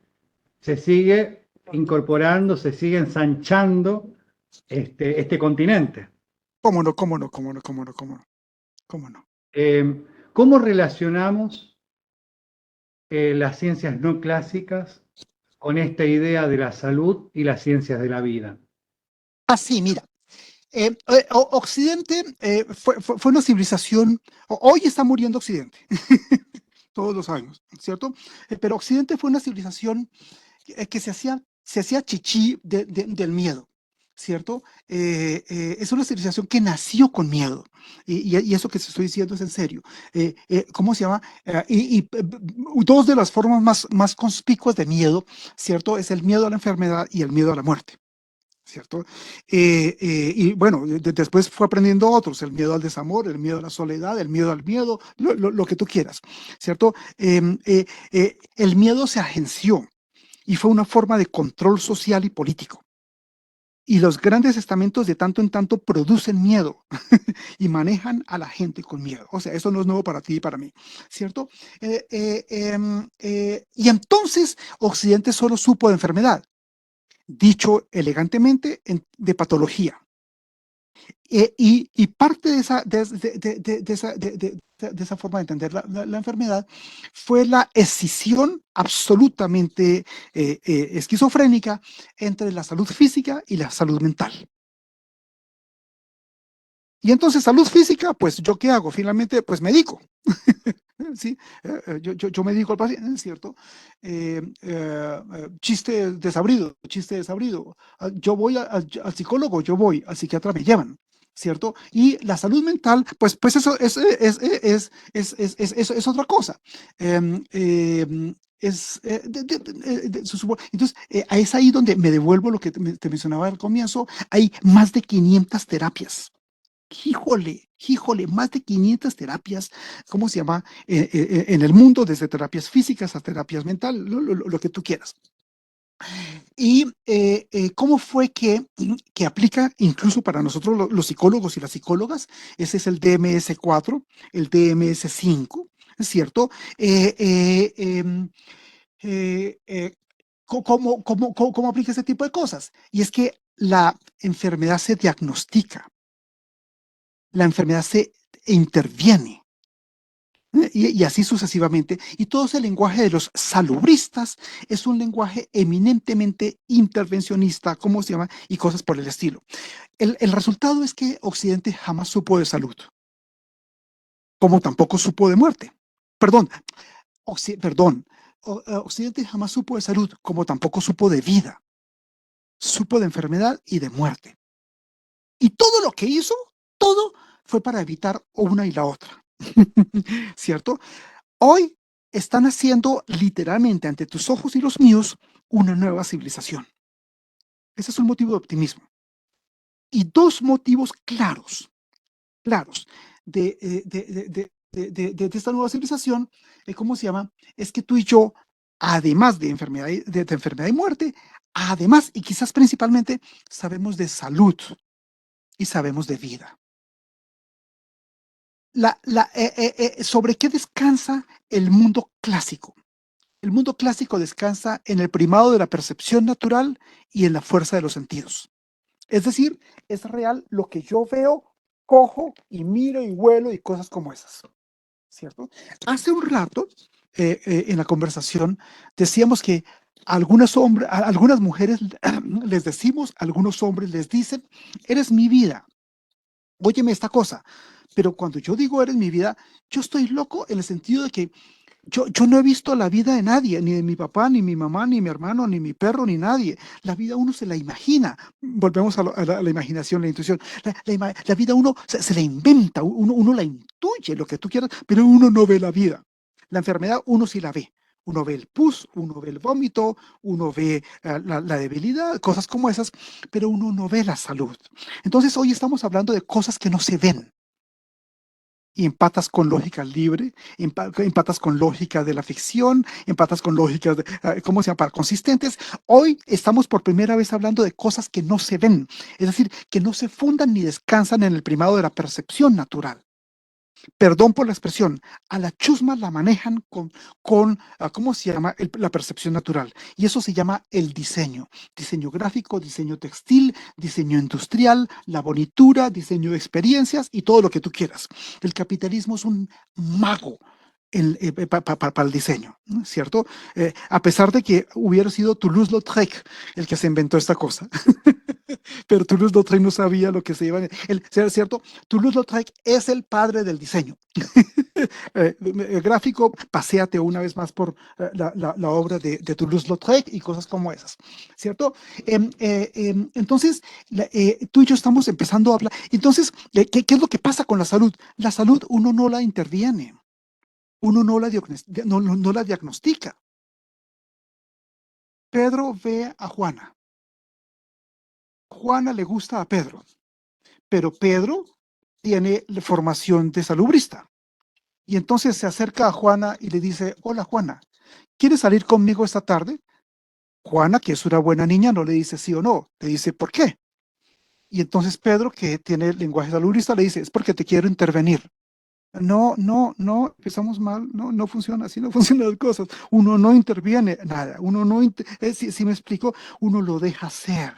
incorporando, se sigue ensanchando este continente. ¿Cómo no, cómo no, cómo no, cómo no, cómo no, cómo no? ¿Cómo relacionamos las ciencias no clásicas con esta idea de la salud y las ciencias de la vida? Así, mira, Occidente fue una civilización, hoy está muriendo Occidente, todos los años, ¿cierto? Pero Occidente fue una civilización que se hacía chichi del miedo, ¿cierto? Es una civilización que nació con miedo, y eso que te estoy diciendo es en serio. ¿Cómo se llama? Dos de las formas más conspicuas de miedo, ¿cierto? Es el miedo a la enfermedad y el miedo a la muerte. ¿Cierto? Y bueno, después fue aprendiendo otros, el miedo al desamor, el miedo a la soledad, el miedo al miedo, lo que tú quieras, ¿cierto? El miedo se agenció y fue una forma de control social y político. Y los grandes estamentos de tanto en tanto producen miedo y manejan a la gente con miedo. O sea, eso no es nuevo para ti y para mí, ¿cierto? Y entonces Occidente solo supo de enfermedad, dicho elegantemente, de patología. Y parte de esa forma de entender la enfermedad fue la escisión absolutamente esquizofrénica entre la salud física y la salud mental. Y entonces, salud física, pues, ¿yo qué hago? Finalmente, pues, medico. Sí, yo me dedico al paciente, ¿cierto? Chiste desabrido. Yo voy al psicólogo, yo voy al psiquiatra, me llevan, ¿cierto? Y la salud mental, pues eso es otra cosa. Entonces, es ahí donde me devuelvo lo que te mencionaba al comienzo. Hay más de 500 terapias. Híjole, más de 500 terapias, ¿cómo se llama? En el mundo, desde terapias físicas a terapias mentales, lo que tú quieras. Y cómo fue que aplica incluso para nosotros los psicólogos y las psicólogas. Ese es el DMS-4, el DMS-5, ¿es cierto? Eh, eh, ¿Cómo aplica ese tipo de cosas? Y es que la enfermedad se diagnostica, la enfermedad se interviene. Y así sucesivamente. Y todo ese lenguaje de los salubristas es un lenguaje eminentemente intervencionista, ¿cómo se llama? Y cosas por el estilo. El resultado es que Occidente jamás supo de salud, como tampoco supo de muerte. Perdón, perdón. Occidente jamás supo de salud, como tampoco supo de vida. Supo de enfermedad y de muerte. Y todo lo que hizo, todo fue para evitar una y la otra. ¿Cierto? Hoy están haciendo literalmente ante tus ojos y los míos una nueva civilización. Ese es un motivo de optimismo. Y dos motivos claros de esta nueva civilización, ¿cómo se llama? Es que tú y yo, además de enfermedad y muerte, además y quizás principalmente, sabemos de salud y sabemos de vida. ¿Sobre qué descansa el mundo clásico? El mundo clásico descansa en el primado de la percepción natural y en la fuerza de los sentidos. Es decir, es real lo que yo veo, cojo y miro y huelo y cosas como esas. ¿Cierto? Hace un rato, en la conversación, decíamos que A algunas mujeres les decimos, a algunos hombres les dicen, eres mi vida. Óyeme esta cosa. Pero cuando yo digo eres mi vida, yo estoy loco en el sentido de que yo no he visto la vida de nadie, ni de mi papá, ni mi mamá, ni mi hermano, ni mi perro, ni nadie. La vida uno se la imagina. Volvemos a la imaginación, la intuición. La vida uno se la inventa, uno la intuye, lo que tú quieras, pero uno no ve la vida. La enfermedad uno sí la ve. Uno ve el pus, uno ve el vómito, uno ve la debilidad, cosas como esas, pero uno no ve la salud. Entonces hoy estamos hablando de cosas que no se ven y empatas con lógica libre, empatas con lógica de la ficción, empatas con lógicas de, ¿cómo se llama? Para consistentes. Hoy estamos por primera vez hablando de cosas que no se ven, es decir, que no se fundan ni descansan en el primado de la percepción natural. Perdón por la expresión, a la chusma la manejan con ¿cómo se llama? La percepción natural. Y eso se llama el diseño. Diseño gráfico, diseño textil, diseño industrial, la bonitura, diseño de experiencias y todo lo que tú quieras. El capitalismo es un mago para el diseño, ¿no? ¿Cierto? A pesar de que hubiera sido Toulouse-Lautrec el que se inventó esta cosa. Pero Toulouse-Lautrec no sabía lo que se iba a... ¿Cierto? Toulouse-Lautrec es el padre del diseño. Gráfico, paséate una vez más por la obra de Toulouse-Lautrec y cosas como esas, ¿cierto? Entonces, tú y yo estamos empezando a hablar. Entonces, ¿qué es lo que pasa con la salud? La salud uno no la interviene, uno no la diagnostica. Pedro ve a Juana. Juana le gusta a Pedro, pero Pedro tiene formación de salubrista. Y entonces se acerca a Juana y le dice, hola Juana, ¿quieres salir conmigo esta tarde? Juana, que es una buena niña, no le dice sí o no, le dice ¿por qué? Y entonces Pedro, que tiene lenguaje salubrista, le dice, es porque te quiero intervenir. No, no, no, empezamos mal, no, no funciona así, no funcionan las cosas. Uno no interviene nada, uno no, si me explico, uno lo deja ser.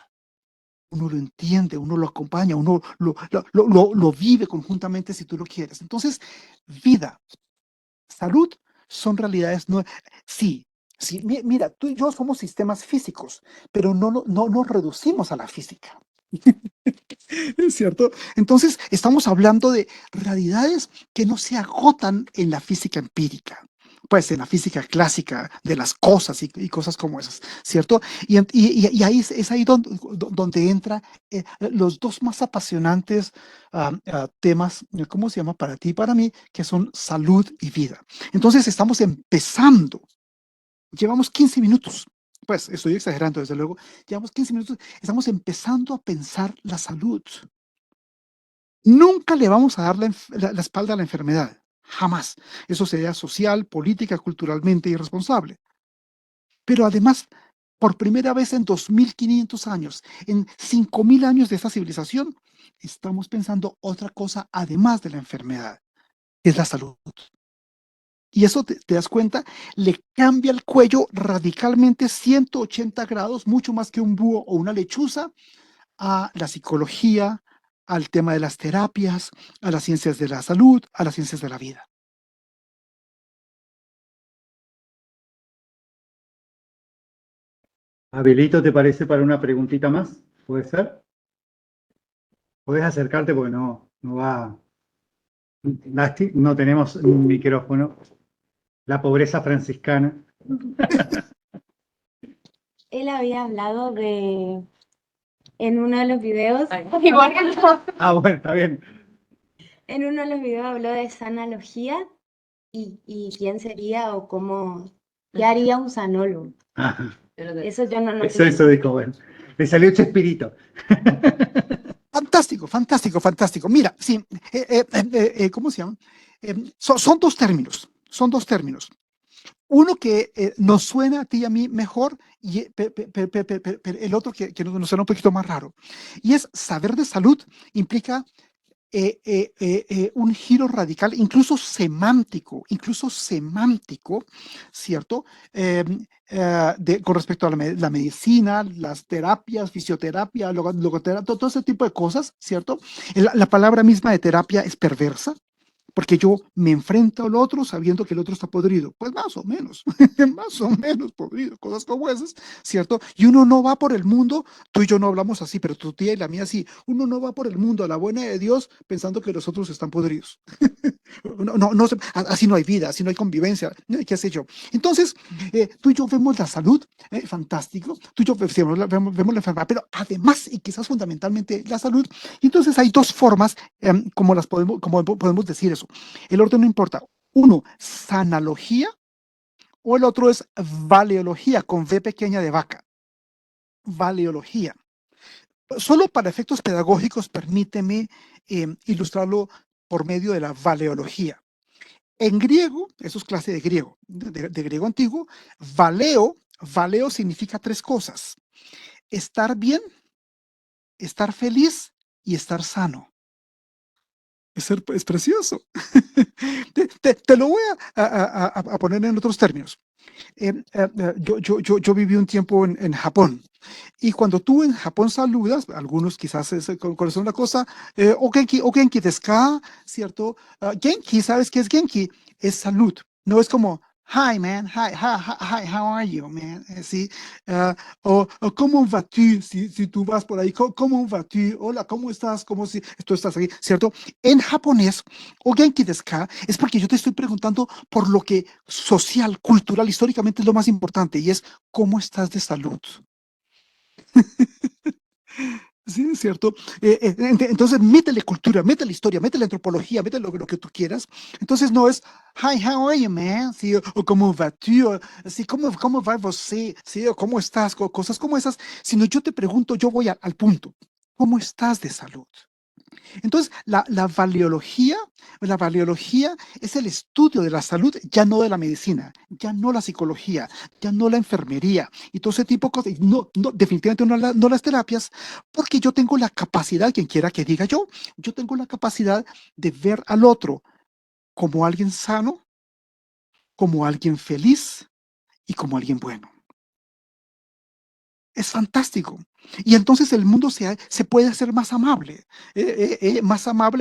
Uno lo entiende, uno lo acompaña, uno lo vive conjuntamente si tú lo quieres. Entonces, vida, salud son realidades. No, sí, sí, mira, tú y yo somos sistemas físicos, pero no nos reducimos a la física. ¿Es cierto? Entonces, estamos hablando de realidades que no se agotan en la física empírica, pues en la física clásica de las cosas y cosas como esas, ¿cierto? Y ahí es ahí donde entra los dos más apasionantes temas, ¿cómo se llama? Para ti y para mí, que son salud y vida. Entonces, estamos empezando. Llevamos 15 minutos. Pues estoy exagerando, desde luego. Llevamos 15 minutos. Estamos empezando a pensar la salud. Nunca le vamos a dar la espalda a la enfermedad. Jamás. Eso sería social, política, culturalmente irresponsable. Pero además, por primera vez en 2500 años, en 5000 años de esta civilización, estamos pensando otra cosa además de la enfermedad, que es la salud. Y eso te das cuenta, le cambia el cuello radicalmente 180 grados, mucho más que un búho o una lechuza, a la psicología, al tema de las terapias, a las ciencias de la salud, a las ciencias de la vida. Abelito, ¿te parece para una preguntita más? ¿Puede ser? Podés acercarte porque no va. No tenemos un micrófono. La pobreza franciscana. Él había hablado en uno de los videos, Ah, bueno, está bien. en uno de los videos habló de esa analogía y quién sería o qué haría un sanólogo. Ajá. Eso yo no Eso dijo, bueno. Le salió Chespirito. Fantástico, fantástico, fantástico. Mira, sí, ¿cómo se llama? Son dos términos, son dos términos. Uno que nos suena a ti y a mí mejor y el otro que nos suena un poquito más raro. Y es saber de salud implica un giro radical, incluso semántico, ¿cierto? Con respecto a la medicina, las terapias, fisioterapia, logoterapia, todo ese tipo de cosas, ¿cierto? La palabra misma de terapia es perversa, porque yo me enfrento al otro sabiendo que el otro está podrido. Pues más o menos, más o menos podrido, cosas como esas, ¿cierto? Y uno no va por el mundo, tú y yo no hablamos así, pero tu tía y la mía sí, uno no va por el mundo a la buena de Dios pensando que los otros están podridos. Así no hay vida, así no hay convivencia, qué sé yo. Entonces, tú y yo vemos la salud, fantástico, tú y yo vemos la enfermedad, pero además, y quizás fundamentalmente, la salud. Y entonces hay dos formas como podemos decir eso. El orden no importa. Uno, sanalogía, o el otro es valeología, con V pequeña de vaca. Valeología. Solo para efectos pedagógicos, permíteme ilustrarlo por medio de la valeología. En griego, eso es clase de griego, de griego antiguo, valeo significa tres cosas: estar bien, estar feliz y estar sano. Es precioso. Te lo voy a poner en otros términos. Yo viví un tiempo en Japón, y cuando tú en Japón saludas, algunos quizás conocen una cosa, o genki desu ka, ¿cierto? Genki, ¿sabes qué es genki? Es salud, no es como hi man, hi, how are you man? Sí, o cómo vas-tu, si tú vas por ahí, cómo vas-tu, hola, ¿cómo estás? ¿Cómo si tú estás aquí? ¿Cierto? En japonés, o genki desu ka, es porque yo te estoy preguntando por lo que social, cultural, históricamente es lo más importante, y es cómo estás de salud. Sí, es cierto. Entonces, métele cultura, métele historia, métele antropología, métele lo que tú quieras. Entonces, no es, hi, how are you, man? Sí, o cómo va tú, sí, cómo va você, sí, o cómo estás, cosas como esas, sino yo te pregunto, yo voy al punto. ¿Cómo estás de salud? Entonces, la valeología es el estudio de la salud, ya no de la medicina, ya no la psicología, ya no la enfermería y todo ese tipo de cosas. No, no, definitivamente no las terapias, porque yo tengo la capacidad, quien quiera que diga yo tengo la capacidad de ver al otro como alguien sano, como alguien feliz y como alguien bueno. Es fantástico. Y entonces el mundo se puede hacer más amable,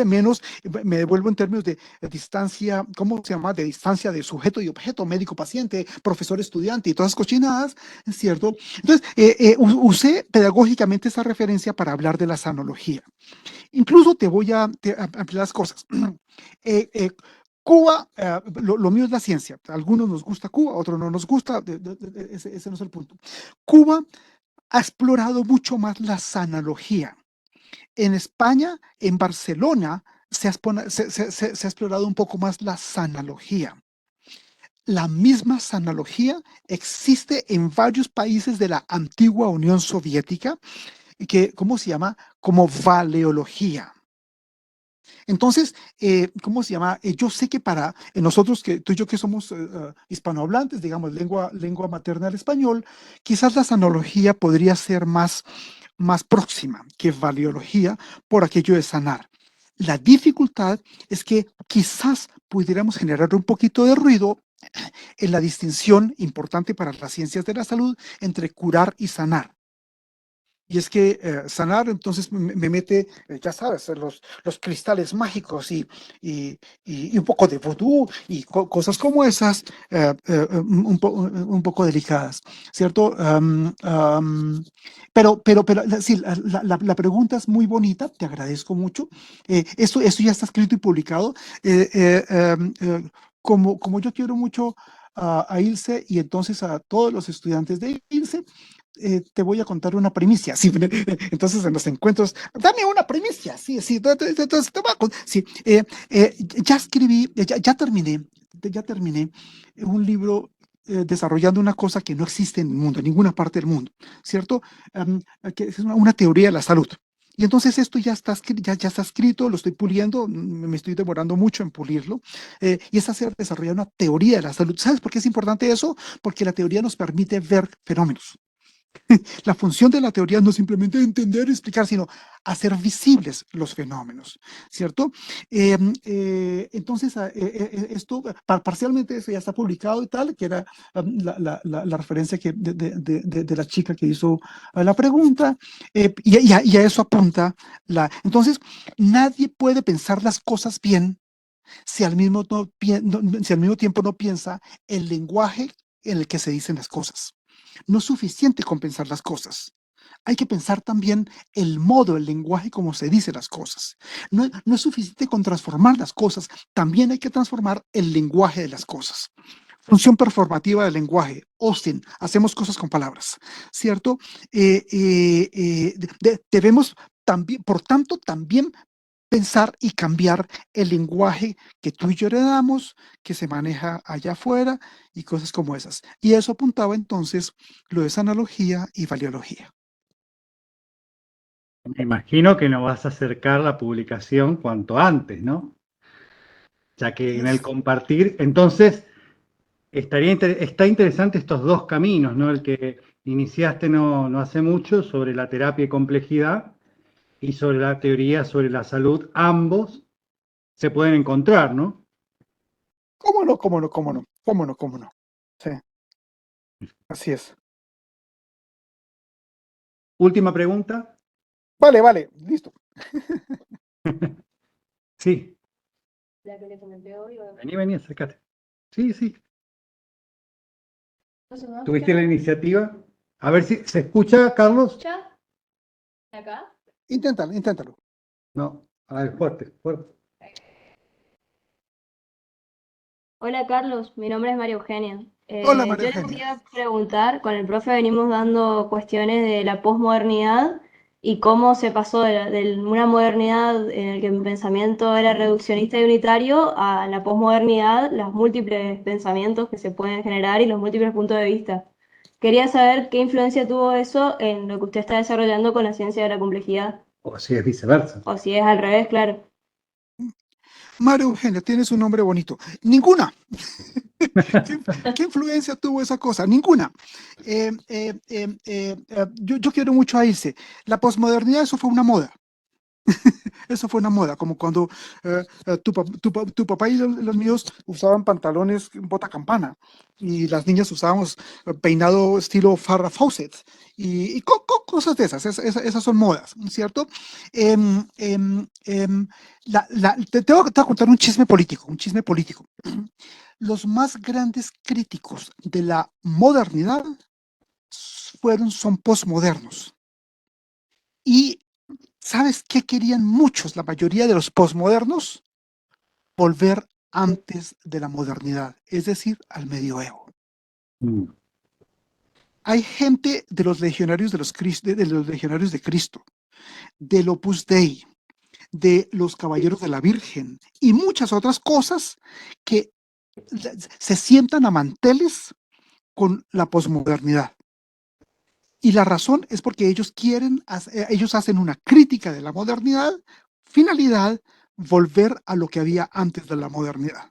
menos, me devuelvo en términos de distancia, ¿cómo se llama? De distancia de sujeto y objeto, médico-paciente, profesor-estudiante y todas esas cochinadas, ¿cierto? Entonces, usé pedagógicamente esa referencia para hablar de la sanología. Incluso te voy a ampliar las cosas. Cuba, lo mío es la ciencia. A algunos nos gusta Cuba, a otros no nos gusta. Ese no es el punto. Cuba ha explorado mucho más la sanología. En España, en Barcelona, se ha explorado un poco más la sanalogía. La misma sanología existe en varios países de la antigua Unión Soviética, que, ¿cómo se llama? Como valeología. Entonces, ¿cómo se llama? Yo sé que para nosotros, que tú y yo que somos hispanohablantes, digamos, lengua materna del español, quizás la sanología podría ser más próxima que valeología por aquello de sanar. La dificultad es que quizás pudiéramos generar un poquito de ruido en la distinción importante para las ciencias de la salud entre curar y sanar. Y es que sanar entonces me mete, ya sabes, los cristales mágicos y un poco de vudú y cosas como esas, un poco delicadas, ¿cierto? Pero sí, la pregunta es muy bonita, te agradezco mucho. Esto ya está escrito y publicado. Como yo quiero mucho a Ilse y entonces a todos los estudiantes de Ilse, te voy a contar una primicia. Sí, entonces en los encuentros, dame una primicia. Sí, entonces te voy a sí, ya escribí, ya terminé un libro desarrollando una cosa que no existe en el mundo, en ninguna parte del mundo, ¿cierto? Que es una teoría de la salud. Y entonces esto ya está escrito, lo estoy puliendo, me estoy demorando mucho en pulirlo, y es hacer desarrollar una teoría de la salud. ¿Sabes por qué es importante eso? Porque la teoría nos permite ver fenómenos. La función de la teoría no es simplemente entender y explicar, sino hacer visibles los fenómenos, ¿cierto? Entonces, esto parcialmente eso ya está publicado y tal, que era la referencia de la chica que hizo la pregunta, y a eso apunta Entonces, nadie puede pensar las cosas bien si al mismo, si al mismo tiempo no piensa el lenguaje en el que se dicen las cosas. No es suficiente con pensar las cosas. Hay que pensar también el modo, el lenguaje como se dicen las cosas. No es suficiente con transformar las cosas, también hay que transformar el lenguaje de las cosas. Función performativa del lenguaje. Austin, hacemos cosas con palabras, ¿cierto? Debemos también, por tanto, también pensar y cambiar el lenguaje que tú y yo heredamos, que se maneja allá afuera y cosas como esas. Y eso apuntaba entonces lo de esa analogía y valiología. Me imagino que nos vas a acercar la publicación cuanto antes, ¿no? Ya que en el compartir, entonces, está interesante estos dos caminos, ¿no? El que iniciaste no hace mucho sobre la terapia y complejidad y sobre la teoría sobre la salud. Ambos se pueden encontrar, ¿no? ¿Cómo no? ¿Cómo no? ¿Cómo no? ¿Cómo no? ¿Cómo no? Sí, así es. Última pregunta. Vale, vale, listo. Sí, La que le comenté hoy, vení, acércate. Sí, sí. ¿no se me va a ¿Tuviste la escuchar? iniciativa? A ver si se escucha, Carlos. ¿Escucha? ¿Acá? Inténtalo, inténtalo. No, a ver, fuerte, fuerte. Hola Carlos, mi nombre es María Eugenia. Hola, María Yo le Eugenia. quería preguntar, con el profe venimos dando cuestiones de la posmodernidad y cómo se pasó de una modernidad en la que mi pensamiento era reduccionista y unitario a la posmodernidad, los múltiples pensamientos que se pueden generar y los múltiples puntos de vista. Quería saber qué influencia tuvo eso en lo que usted está desarrollando con la ciencia de la complejidad, O si es viceversa. o si es al revés, claro. María Eugenia, tienes un nombre bonito. Ninguna. ¿Qué influencia tuvo esa cosa? Ninguna. Yo quiero mucho a Ilse. La posmodernidad, eso fue una moda. Eso fue una moda, como cuando tu papá y los míos usaban pantalones bota campana y las niñas usábamos peinado estilo Farrah Fawcett y cosas de esas, esas son modas, ¿cierto? Em, em, em, te voy a contar un chisme político, un chisme político. Los más grandes críticos de la modernidad son posmodernos. Y ¿sabes qué querían muchos, la mayoría de los posmodernos? Volver antes de la modernidad, es decir, al medioevo. Mm. Hay gente de los legionarios de los legionarios de Cristo, del Opus Dei, de los Caballeros de la Virgen y muchas otras cosas que se sientan a manteles con la posmodernidad. Y la razón es porque ellos hacen una crítica de la modernidad, finalidad, volver a lo que había antes de la modernidad.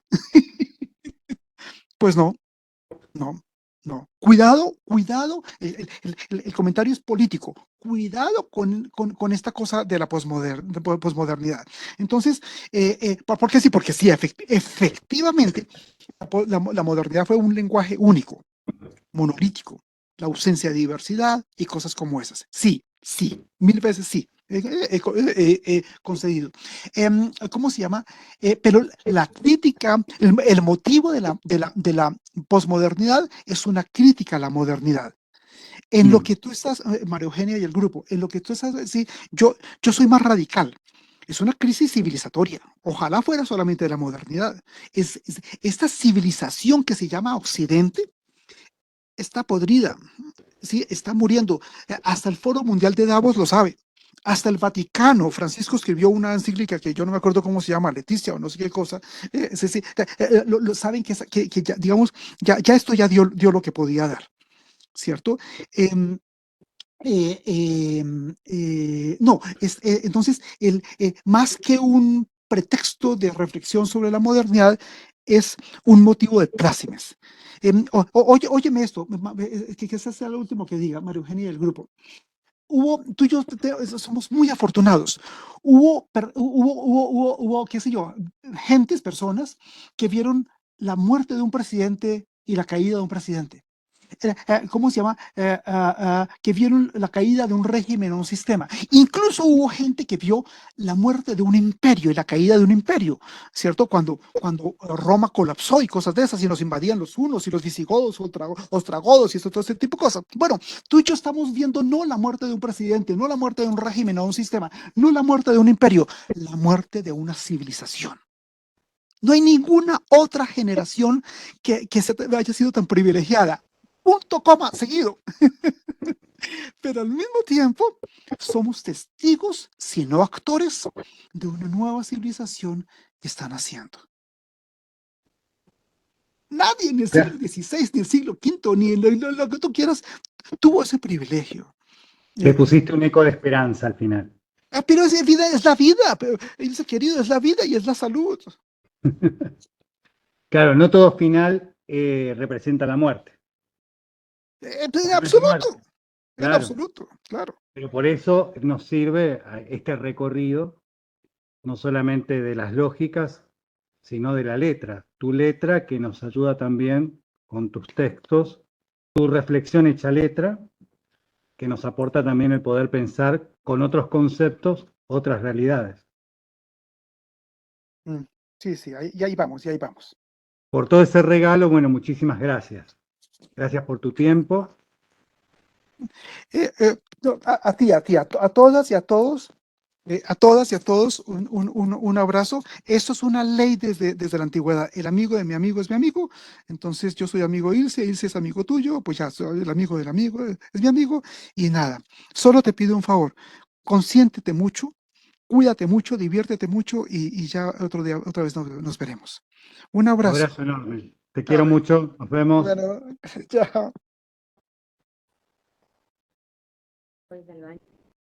Pues no, no, no. Cuidado, cuidado, el comentario es político. Cuidado con esta cosa de la posmodernidad. Entonces, ¿por qué sí? Porque sí, efectivamente, la modernidad fue un lenguaje único, monolítico, la ausencia de diversidad y cosas como esas. Sí, sí, mil veces sí. Concedido. ¿Cómo se llama? Pero la crítica, el motivo de la posmodernidad es una crítica a la modernidad. En lo que tú estás, María Eugenia y el grupo, en lo que tú estás, sí, yo soy más radical. Es una crisis civilizatoria. Ojalá fuera solamente de la modernidad. Esta civilización que se llama Occidente está podrida, ¿sí? Está muriendo. Hasta el Foro Mundial de Davos lo sabe. Hasta el Vaticano, Francisco escribió una encíclica que yo no me acuerdo cómo se llama, Leticia o no sé qué cosa. Sí, sí, saben que ya, digamos, ya esto ya dio lo que podía dar, ¿cierto? No, entonces, más que un pretexto de reflexión sobre la modernidad, es un motivo de plácemes. Óyeme esto, que ese sea lo último que diga María Eugenia y el grupo. Tú y yo somos muy afortunados. Qué sé yo, personas que vieron la muerte de un presidente y la caída de un presidente. ¿cómo se llama? Que vieron la caída de un régimen o un sistema. Incluso hubo gente que vio la muerte de un imperio y la caída de un imperio, ¿cierto? Cuando Roma colapsó y cosas de esas, y nos invadían los hunos y los visigodos, ostragodos y todo ese tipo de cosas. Bueno, tú y yo estamos viendo no la muerte de un presidente, no la muerte de un régimen o un sistema, no la muerte de un imperio, la muerte de una civilización. No hay ninguna otra generación que haya sido tan privilegiada. Punto, coma, seguido. Pero al mismo tiempo, somos testigos, si no actores, de una nueva civilización que están haciendo. Nadie en el siglo XVI, ni el siglo V, ni en lo que tú quieras, tuvo ese privilegio. Le pusiste un eco de esperanza al final. Pero es la vida, Ilse querido, es la vida y es la salud. Claro, no todo final representa la muerte. En absoluto, en Claro. absoluto, claro. Pero por eso nos sirve este recorrido, no solamente de las lógicas, sino de la letra. Tu letra que nos ayuda también con tus textos, tu reflexión hecha letra, que nos aporta también el poder pensar con otros conceptos, otras realidades. Sí, y ahí vamos, y ahí vamos. Por todo ese regalo, bueno, muchísimas gracias. Gracias por tu tiempo. A ti, a todas y a todos, a todas y a todos, un abrazo. Esto es una ley desde la antigüedad. El amigo de mi amigo es mi amigo, entonces yo soy amigo de Ilse, Ilse es amigo tuyo, pues ya soy el amigo del amigo, es mi amigo, y nada. Solo te pido un favor, consiéntete mucho, cuídate mucho, diviértete mucho, y ya otro día, otra vez nos veremos. Un abrazo. Abrazo enorme. Te quiero mucho. Nos vemos. Bueno, chao. Voy al baño.